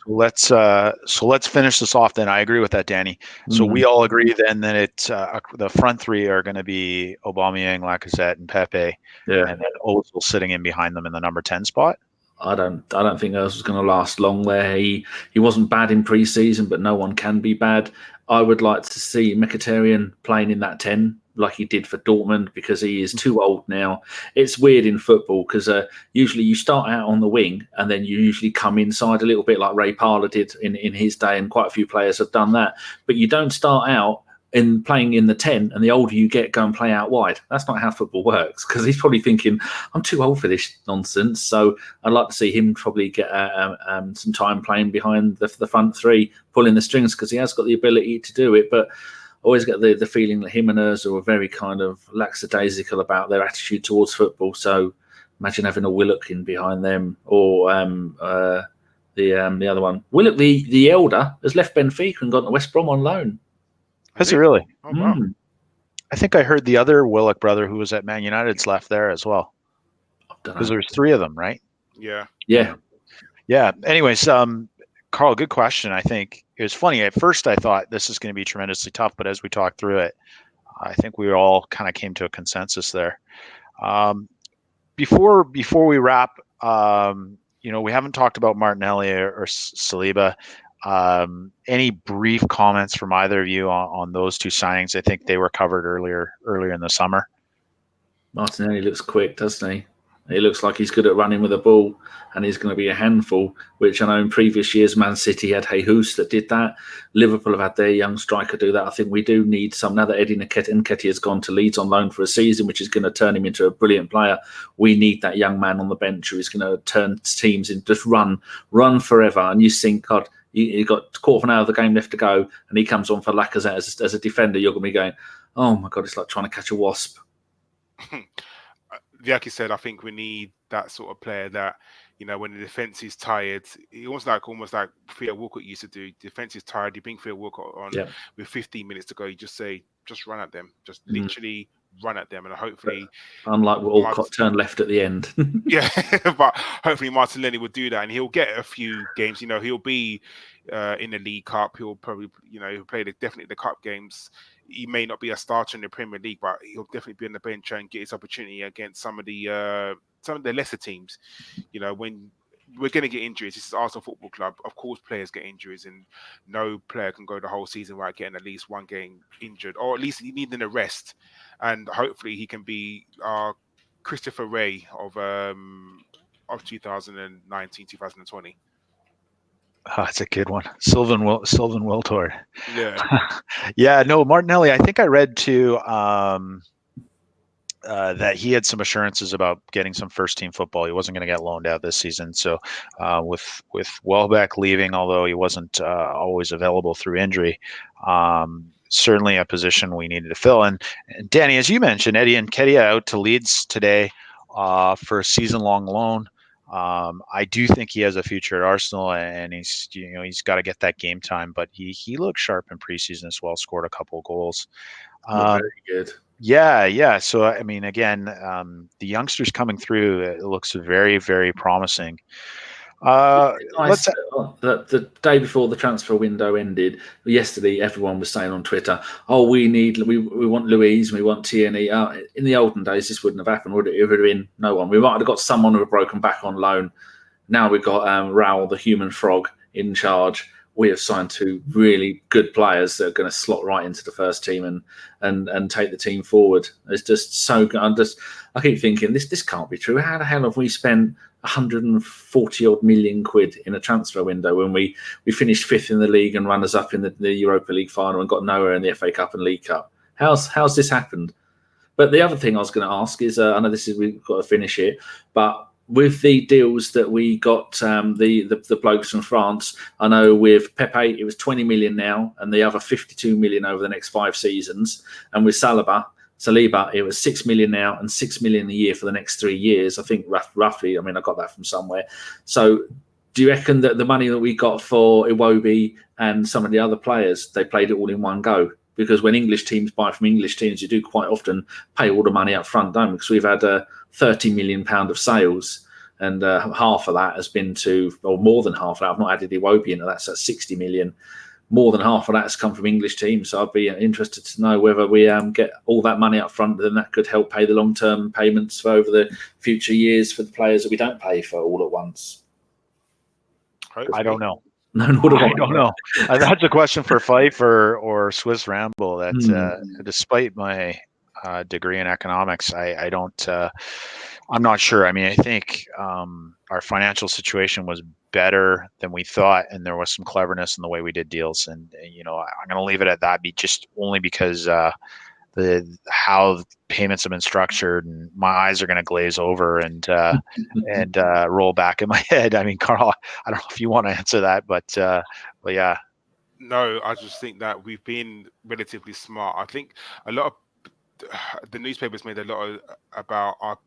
Let's finish this off then. I agree with that, Danny. So we all agree then that it's the front three are going to be Aubameyang, Lacazette, and Pepe, and then Ozil sitting in behind them in the number 10 spot. I don't think Ozil was going to last long there. He wasn't bad in pre-season, but no one can be bad. I would like to see Mkhitaryan playing in that 10 like he did for Dortmund because he is too old now. It's weird in football because usually you start out on the wing and then you usually come inside a little bit like Ray Parlour did in his day, and quite a few players have done that. But you don't start out in playing in the 10, and the older you get, go and play out wide. That's not how football works, because he's probably thinking, I'm too old for this nonsense. So I'd like to see him probably get some time playing behind the front three, pulling the strings, because he has got the ability to do it. But I always get the feeling that him and Ozil are very kind of lackadaisical about their attitude towards football. So imagine having a Willock in behind them, or the other one. Willock, the elder, has left Benfica and gone to West Brom on loan. Has he really? Oh, wow. I think I heard the other Willock brother who was at Man United's left there as well. Because there's three of them, right? Yeah. Anyways, Karl, good question. I think it was funny. At first, I thought this is going to be tremendously tough, but as we talked through it, I think we all kind of came to a consensus there. Before we wrap, we haven't talked about Martinelli or Saliba. Any brief comments from either of you on those two signings? I think they were covered earlier in the summer. Martinelli looks quick, doesn't he? He looks like he's good at running with a ball, and he's going to be a handful, which I know in previous years Man City had Jesus that did that. Liverpool have had their young striker do that. I think we do need some. Now that Eddie Nketiah has gone to Leeds on loan for a season, which is going to turn him into a brilliant player, we need that young man on the bench who is going to turn teams into just run forever. And you think, God, you got quarter of an hour of the game left to go, and he comes on for Lacazette as a defender. You're going to be going, oh my God, it's like trying to catch a wasp. Like you said, I think we need that sort of player that, when the defense is tired, almost like Theo Walcott used to do. Defense is tired, you bring Theo Walcott on with 15 minutes to go. You just say, just run at them, just literally run at them, and hopefully, unlike Walcott turned left at the end, but hopefully Martinelli will do that, and he'll get a few games. He'll be in the League Cup. He'll probably, he'll play definitely the Cup games. He may not be a starter in the Premier League, but he'll definitely be on the bench and get his opportunity against some of the lesser teams. When we're going to get injuries, this is Arsenal Football Club. Of course, players get injuries, and no player can go the whole season without getting at least one game injured, or at least needing a rest. And hopefully, he can be our Christopher Ray of 2019, 2020. Oh, it's a good one. Sylvan Wiltord. Yeah. Yeah, no, Martinelli. I think I read too that he had some assurances about getting some first team football. He wasn't going to get loaned out this season. So with Welbeck leaving, although he wasn't always available through injury, certainly a position we needed to fill. And Danny, as you mentioned, Eddie Nketiah out to Leeds today for a season-long loan. I do think he has a future at Arsenal, and he's got to get that game time. But he looked sharp in preseason as well. Scored a couple of goals. Very good. Yeah. So I mean, again, the youngsters coming through, it looks very, very promising. Nice. The day before the transfer window ended, yesterday, everyone was saying on Twitter, "Oh, we want Luiz, we want Tierney." In the olden days, this wouldn't have happened, would it? It would have been no one. We might have got someone with a broken back on loan. Now we've got Raul, the human frog, in charge. We have signed two really good players that are going to slot right into the first team and take the team forward. It's just so good. I keep thinking this can't be true. How the hell have we spent 140 odd million quid in a transfer window when we finished fifth in the league and runners up in the Europa League final and got nowhere in the FA Cup and League Cup? How's this happened? But the other thing I was going to ask is, I know we've got to finish it, but with the deals that we got, the blokes from France, I know with Pepe it was 20 million now, and the other 52 million over the next 5 seasons, and with Saliba, it was 6 million now and 6 million a year for the next 3 years. I think roughly. I mean, I got that from somewhere. So, do you reckon that the money that we got for Iwobi and some of the other players, they played it all in one go? Because when English teams buy from English teams, you do quite often pay all the money up front, don't we? Because we've had £30 million of sales, and half of that has been or more than half of that. I've not added Iwobi into that, so that's 60 million. More than half of that has come from English teams. So I'd be interested to know whether we get all that money up front, then that could help pay the long-term payments for over the future years for the players that we don't pay for all at once. I don't know. No, I don't know. That's a question for Fife or Swiss Rambo. That despite my degree in economics, I don't. I'm not sure. I mean, I think our financial situation was better than we thought, and there was some cleverness in the way we did deals. And I'm going to leave it at that. Just only because how payments have been structured, and my eyes are going to glaze over and roll back in my head. I mean, Karl, I don't know if you want to answer that, but yeah. No, I just think that we've been relatively smart. I think a lot of the newspapers made a lot about our,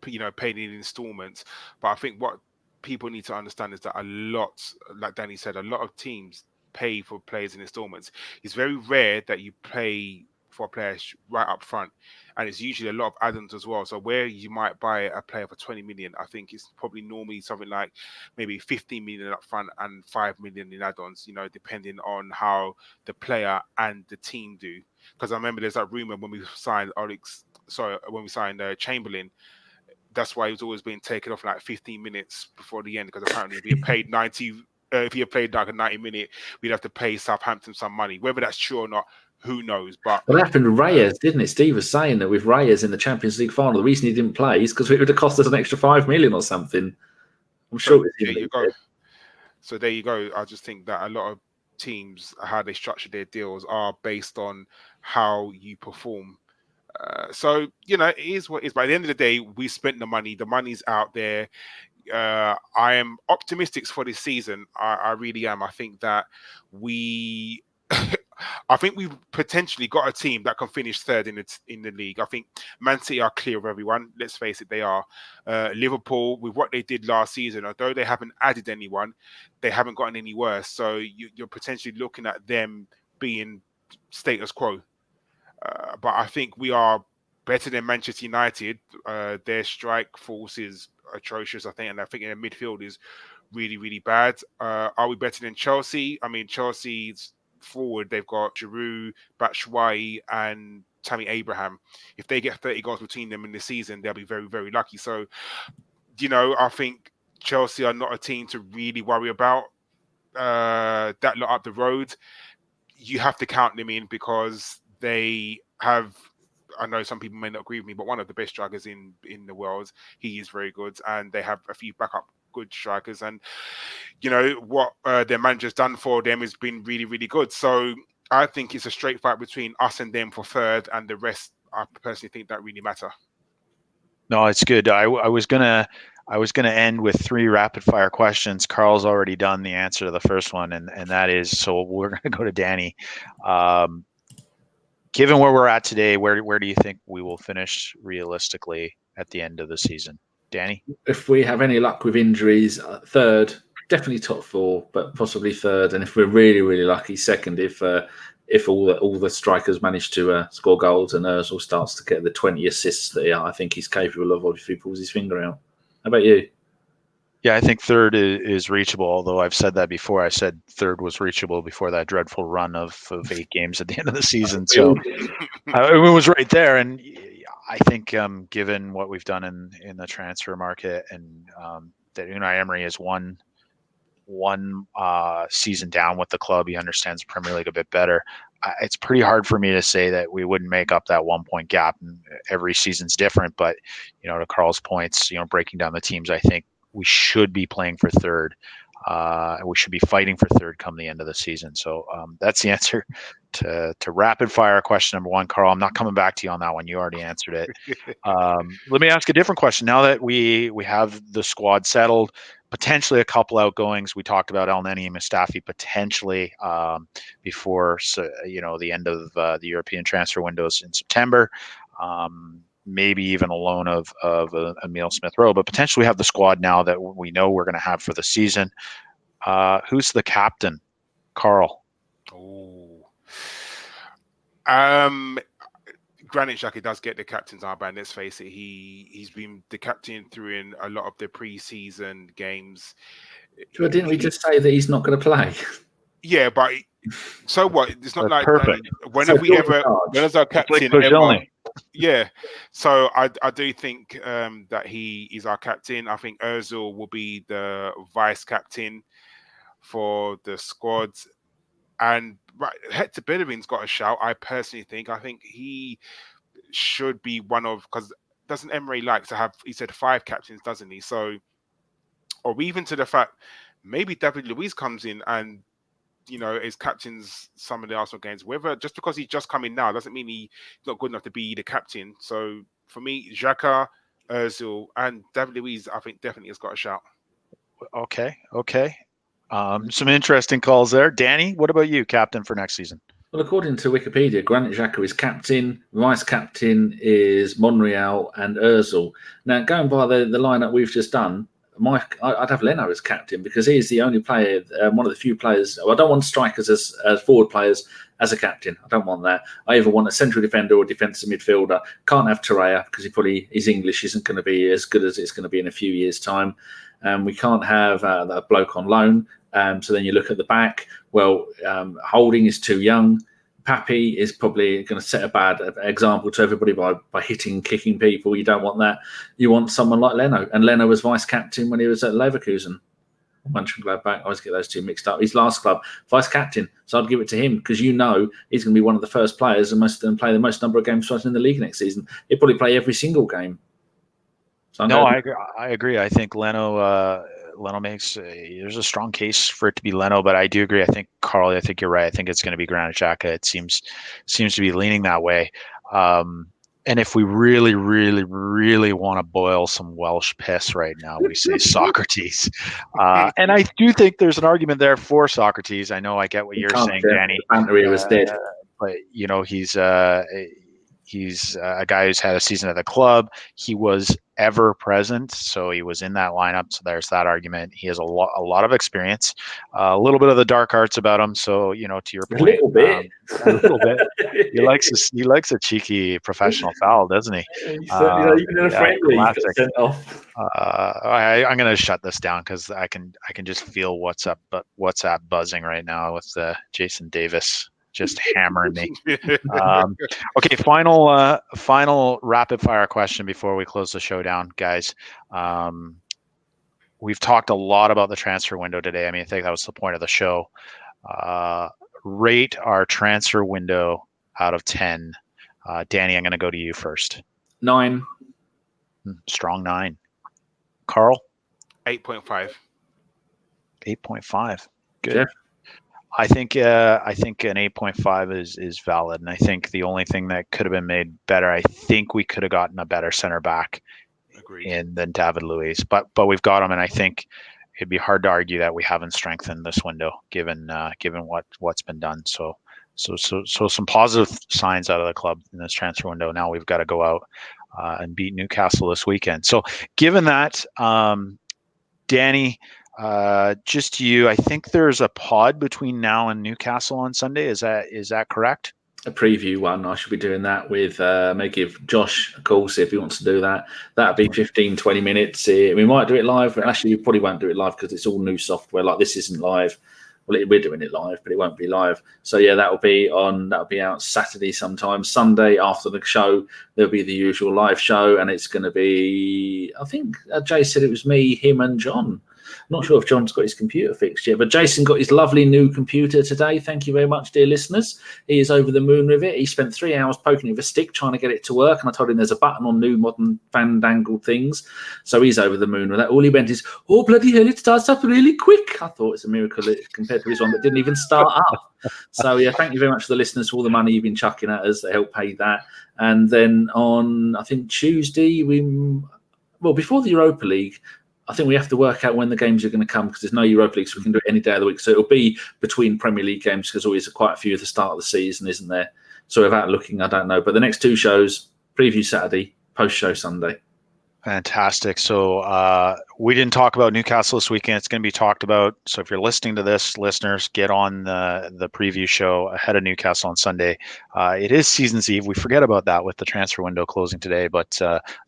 paying in installments, but I think what people need to understand is that a lot, like Danny said, a lot of teams pay for players in installments. It's very rare that you pay for a player right up front, and it's usually a lot of add-ons as well. So where you might buy a player for 20 million, I think it's probably normally something like maybe 15 million up front and 5 million in add-ons, depending on how the player and the team do. Because I remember there's that rumor when we signed Chamberlain. That's why he was always being taken off like 15 minutes before the end, because apparently if he had played 90, if he had played like a 90-minute, we'd have to pay Southampton some money. Whether that's true or not, who knows? But it happened with Reyes, didn't it? Steve was saying that with Reyes in the Champions League final, the reason he didn't play is because it would have cost us an extra 5 million or something. I'm sure it's him. There you go. So there you go. I just think that a lot of teams, how they structure their deals, are based on how you perform. So it is what it is. By the end of the day, we spent the money. The money's out there. I am optimistic for this season. I really am. I think that I think we've potentially got a team that can finish third in the league. I think Man City are clear of everyone. Let's face it, they are. Liverpool, with what they did last season, although they haven't added anyone, they haven't gotten any worse. So you're potentially looking at them being status quo. But I think we are better than Manchester United. Their strike force is atrocious, I think, and I think their midfield is really, really bad. Are we better than Chelsea? I mean, Chelsea's forward, they've got Giroud, Batshuayi, and Tammy Abraham. If they get 30 goals between them in the season, they'll be very, very lucky. So, I think Chelsea are not a team to really worry about. That lot up the road, you have to count them in because they have I know some people may not agree with me, but one of the best strikers in the world. He is very good, and they have a few backup good strikers. And what their manager's done for them has been really, really good. So I think it's a straight fight between us and them for third, and the rest, I personally think, don't really matter. No, it's good. I was gonna end with 3 rapid fire questions. Karl's already done the answer to the first one, and that is, so we're gonna go to Danny. Given where we're at today, where do you think we will finish realistically at the end of the season, Danny? If we have any luck with injuries, third, definitely top 4, but possibly third. And if we're really, really lucky, second. If all the strikers manage to score goals and Ozil starts to get the 20 assists that I think he's capable of if he pulls his finger out. How about you? Yeah, I think third is reachable, although I've said that before. I said third was reachable before that dreadful run of 8 games at the end of the season. So it was right there. And I think given what we've done in the transfer market, and that Unai Emery is one season down with the club, he understands the Premier League a bit better. It's pretty hard for me to say that we wouldn't make up that 1 point gap. And every season's different, but to Karl's points, breaking down the teams, I think we should be playing for third. We should be fighting for third come the end of the season. So that's the answer to rapid fire question number 1. Karl, I'm not coming back to you on that one. You already answered it. Let me ask a different question. Now that we have the squad settled, potentially a couple outgoings. We talked about Elneny and Mustafi potentially before the end of the European transfer windows in September. Maybe even a loan of Emile Smith-Rowe, but potentially we have the squad now that we know we're going to have for the season. Who's the captain, Karl? Oh, Granit Xhaka does get the captain's armband. Let's face it, he's been the captain through in a lot of the pre-season games. Well, didn't we just say that he's not going to play? Yeah, but so what? It's not like perfect. When has our captain ever? Yeah, so I do think that he is our captain. I think Ozil will be the vice captain for the squad, and Hector Bellerin's got a shout. I personally think. I think he should be one of, because doesn't Emery like to have? He said 5 captains, doesn't he? So, or even to the fact maybe David Luiz comes in and is captains some of the Arsenal games. Whether just because he's just coming now doesn't mean he's not good enough to be the captain. So for me, Xhaka, Ozil, and David Luiz, I think definitely has got a shout. Okay. Some interesting calls there. Danny, what about you, captain for next season? Well, according to Wikipedia, Granit Xhaka is captain, vice captain is Monreal and Ozil. Now, going by the lineup we've just done, I'd have Leno as captain because he is the only player, one of the few players. I don't want strikers as forward players as a captain. I don't want that. I either want a central defender or defensive midfielder. Can't have Torreira because his English isn't going to be as good as it's going to be in a few years' time. We can't have that bloke on loan. So then you look at the back. Well, Holding is too young. Pepe is probably going to set a bad example to everybody by hitting, kicking people. You don't want that. You want someone like Leno. And Leno was vice captain when he was at Leverkusen. Mönchengladbach. I always get those two mixed up. His last club, vice captain. So I'd give it to him because he's going to be one of the first players and play the most number of games for us in the league next season. He'll probably play every single game. So I agree. I think Leno makes there's a strong case for it to be Leno, but I do agree. I think Karl, I think you're right. I think it's going to be Granit Xhaka. It seems to be leaning that way. And if we really, really, really want to boil some Welsh piss right now, we say Sokratis. And I do think there's an argument there for Sokratis. I know I get what you're saying, Danny. Bantery was dead. But he's a guy who's had a season at the club. He was ever present, so he was in that lineup. So there's that argument. He has a lot of experience, a little bit of the dark arts about him. So to your point, a little bit. He likes a cheeky professional foul, doesn't he? Even in a friendly, sent off. I'm going to shut this down because I can just feel WhatsApp buzzing right now with Jason Davis just hammering me. Okay, final rapid fire question before we close the show down, guys. We've talked a lot about the transfer window today. I mean, I think that was the point of the show. Rate our transfer window out of 10. Danny, I'm going to go to you first. 9. Strong 9. Karl? 8.5. 8.5. Good. Jeff? I think an 8.5 is valid, and I think the only thing that could have been made better, I think we could have gotten a better center back than David Luiz, but we've got him, and I think it'd be hard to argue that we haven't strengthened this window given what's been done. So some positive signs out of the club in this transfer window. Now we've got to go out and beat Newcastle this weekend. So given that, Danny, just you, I think there's a pod between now and Newcastle on Sunday. Is that correct? A preview one. I should be doing that with, may give Josh a call, see if he wants to do that. That'll be 15, 20 minutes. We might do it live. Actually, we probably won't do it live because it's all new software. Like this isn't live. Well, we're doing it live, but it won't be live. So yeah, that'll be out Saturday sometime. Sunday after the show, there'll be the usual live show, and it's going to be, I think Jay said it was me, him, and John. I'm not sure if John's got his computer fixed yet, but Jason got his lovely new computer today. Thank you very much, dear listeners. He is over the moon with it. He spent 3 hours poking it with a stick trying to get it to work, and I told him there's a button on new modern fandangled things. So he's over the moon with that. All he went is, oh, bloody hell, it starts up really quick. I thought it's a miracle compared to his one that didn't even start up. So, yeah, thank you very much to the listeners for all the money you've been chucking at us. They help pay that. And then on, I think, Tuesday, before the Europa League, I think we have to work out when the games are going to come because there's no Europa League, so we can do it any day of the week. So it'll be between Premier League games because always quite a few at the start of the season, isn't there? So without looking, I don't know. But the next 2 shows, preview Saturday, post-show Sunday. Fantastic. So we didn't talk about Newcastle this weekend. It's going to be talked about. So if you're listening to this, listeners, get on the preview show ahead of Newcastle on Sunday. It is season's eve. We forget about that with the transfer window closing today, but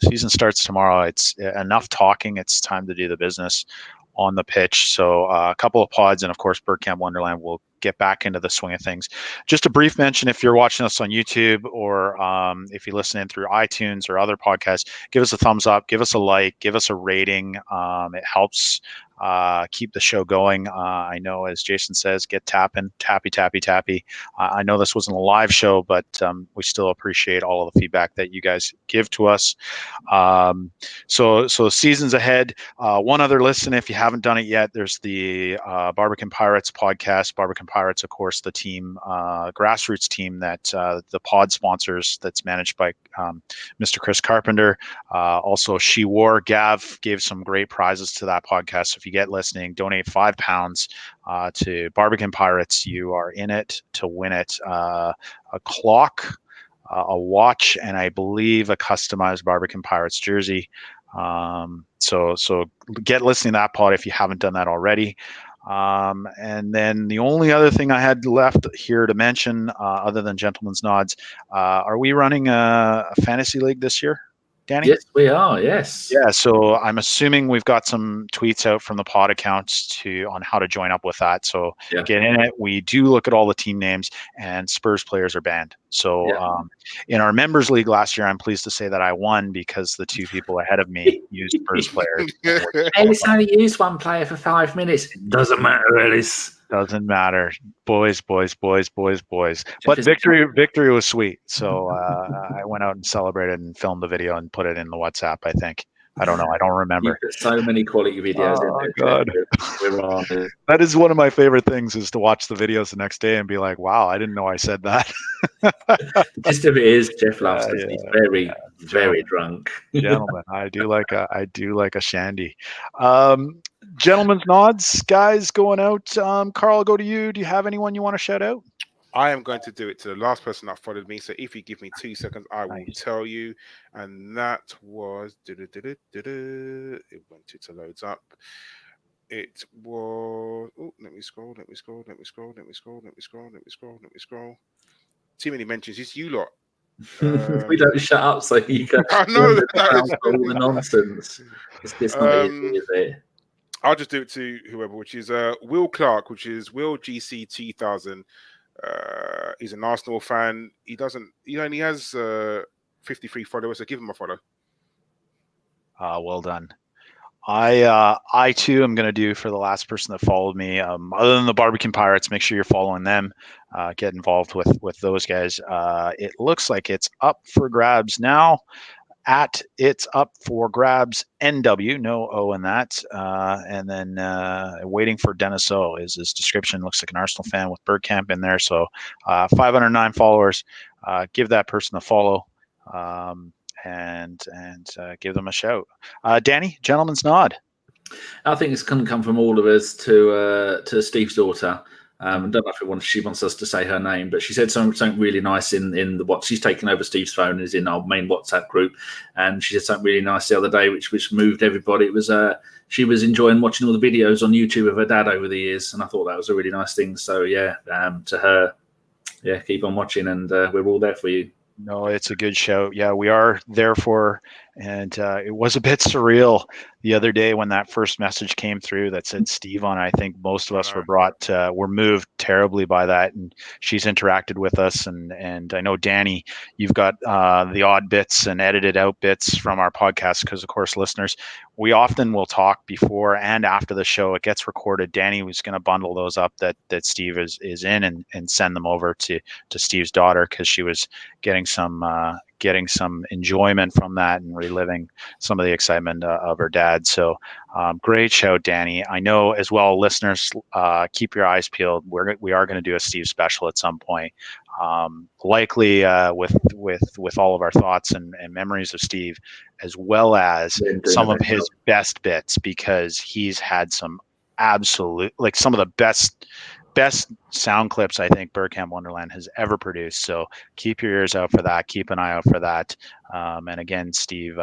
season starts tomorrow. It's enough talking. It's time to do the business on the pitch. So a couple of pods, and of course, Bergkamp Wonderland will get back into the swing of things. Just a brief mention, if you're watching us on YouTube or if you listen in through iTunes or other podcasts, give us a thumbs up, give us a like, give us a rating. It helps keep the show going. I know, as Jason says, get tapping, tappy. I know this wasn't a live show, but we still appreciate all of the feedback that you guys give to us. So seasons ahead. One other listen, if you haven't done it yet, there's the Barbican Pirates podcast. Barbican Pirates, of course, the team, grassroots team that the pod sponsors, that's managed by Mr. Chris Carpenter. Also, She War. Gav gave some great prizes to that podcast. So if you get listening, donate £5 to Barbican Pirates. You are in it to win it. A clock, a watch, and I believe a customized Barbican Pirates jersey. So get listening to that pod if you haven't done that already. And then the only other thing I had left here to mention, other than gentlemen's nods, are we running a fantasy league this year, Danny? Yes, we are. Yes. Yeah. So I'm assuming we've got some tweets out from the pod accounts on how to join up with that. So get in it. We do look at all the team names, and Spurs players are banned. So in our members league last year, I'm pleased to say that I won because the 2 people ahead of me used Spurs players. Ellis only used 1 player for 5 minutes. Doesn't matter, Ellis. Doesn't matter. Boys. But victory was sweet. So I went out and celebrated and filmed the video and put it in the WhatsApp, I think. I don't know. I don't remember. You put so many quality videos in there. God. That is one of my favorite things, is to watch the videos the next day and be like, wow, I didn't know I said that. Just if it is, Jeff loves it. He's very drunk. Gentlemen, I do like a shandy. Gentlemen's nods, guys, going out. Karl, I'll go to you. Do you have anyone you want to shout out? I am going to do it to the last person that followed me. So if you give me 2 seconds, I will tell you. And that was it went to loads up. It was let me scroll. Too many mentions. It's you lot. We don't shut up, so you can I know all the nonsense. It's just not easy, is it? I'll just do it to whoever, which is Will Clark, which is Will GC 2000. He's an Arsenal fan. He only has 53 followers, so give him a follow. Well done. I too am going to do for the last person that followed me. Other than the Barbican Pirates, make sure you're following them. Get involved with those guys. It looks like it's up for grabs now. At it's up for grabs NW, no O in that. And then waiting for Dennis O is his description. Looks like an Arsenal fan with Bergkamp in there. So 509 followers. Give that person a follow. And give them a shout. Danny, gentleman's nod. I think it's going to come from all of us to Steve's daughter. I don't know if she wants us to say her name, but she said something really nice in the what she's taken over Steve's phone and is in our main WhatsApp group, and she said something really nice the other day, which moved everybody. It was she was enjoying watching all the videos on YouTube of her dad over the years, and I thought that was a really nice thing. So yeah, to her, yeah, keep on watching, and we're all there for you. No, it's a good show. Yeah, we are there for, and it was a bit surreal the other day when that first message came through that said Steve on it. I think most of us were moved terribly by that, and she's interacted with us, and I know Danny, you've got the odd bits and edited out bits from our podcast because, of course, listeners, we often will talk before and after the show. It gets recorded. Danny was going to bundle those up that Steve is in and send them over to Steve's daughter because she was getting some enjoyment from that and reliving some of the excitement of her dad. So great show, Danny. I know as well, listeners, keep your eyes peeled. We are going to do a Steve special at some point, likely with all of our thoughts and memories of Steve, as well as some of his best bits, because he's had some absolute, like some of the best sound clips I think Bergkamp Wonderland has ever produced. So keep your ears out for that. Keep an eye out for that. And again, Steve,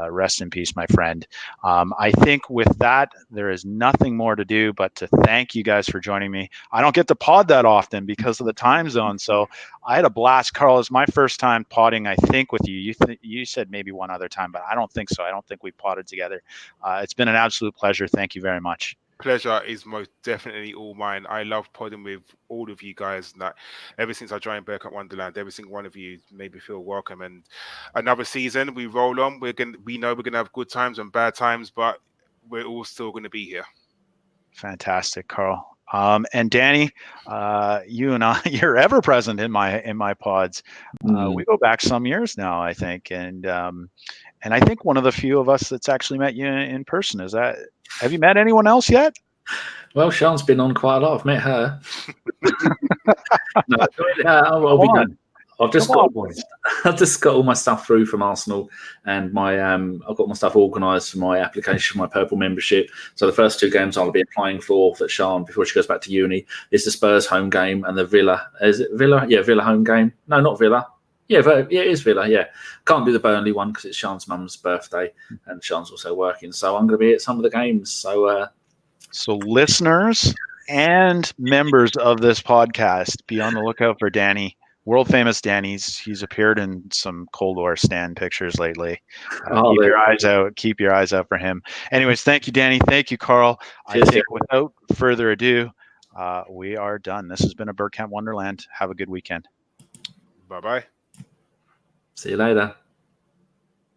rest in peace, my friend. I think with that, there is nothing more to do but to thank you guys for joining me. I don't get to pod that often because of the time zone. So I had a blast. Karl, it's my first time podding, I think, with you. You said maybe one other time, but I don't think so. I don't think we podded together. It's been an absolute pleasure. Thank you very much. Pleasure is most definitely all mine. I love podding with all of you guys. And that ever since I joined Bergkamp Wonderland, every single one of you made me feel welcome. And another season, we roll on. We know we're gonna have good times and bad times, but we're all still gonna be here. Fantastic, Karl. And Danny, you and I, you're ever present in my pods. We go back some years now, I think, and I think one of the few of us that's actually met you in person. Have you met anyone else yet? Well, Sean's been on quite a lot. I've met her. No, I'll be done. I've just got all my stuff through from Arsenal, and I've got my stuff organised for my application for my Purple membership. So the first two games I'll be applying for Sean before she goes back to uni is the Spurs home game and the Villa. Is it Villa? Yeah, Villa home game. No, not Villa. Yeah, it is Villa. Yeah, can't do the Burnley one because it's Sean's mum's birthday, and Sean's also working. So I'm going to be at some of the games. So listeners and members of this podcast, be on the lookout for Danny. World famous Danny's. He's appeared in some Cold War stand pictures lately. Keep your eyes out for him. Anyways, thank you, Danny. Thank you, Karl. I think without further ado, we are done. This has been a Bergkamp Wonderland. Have a good weekend. Bye-bye. See you later.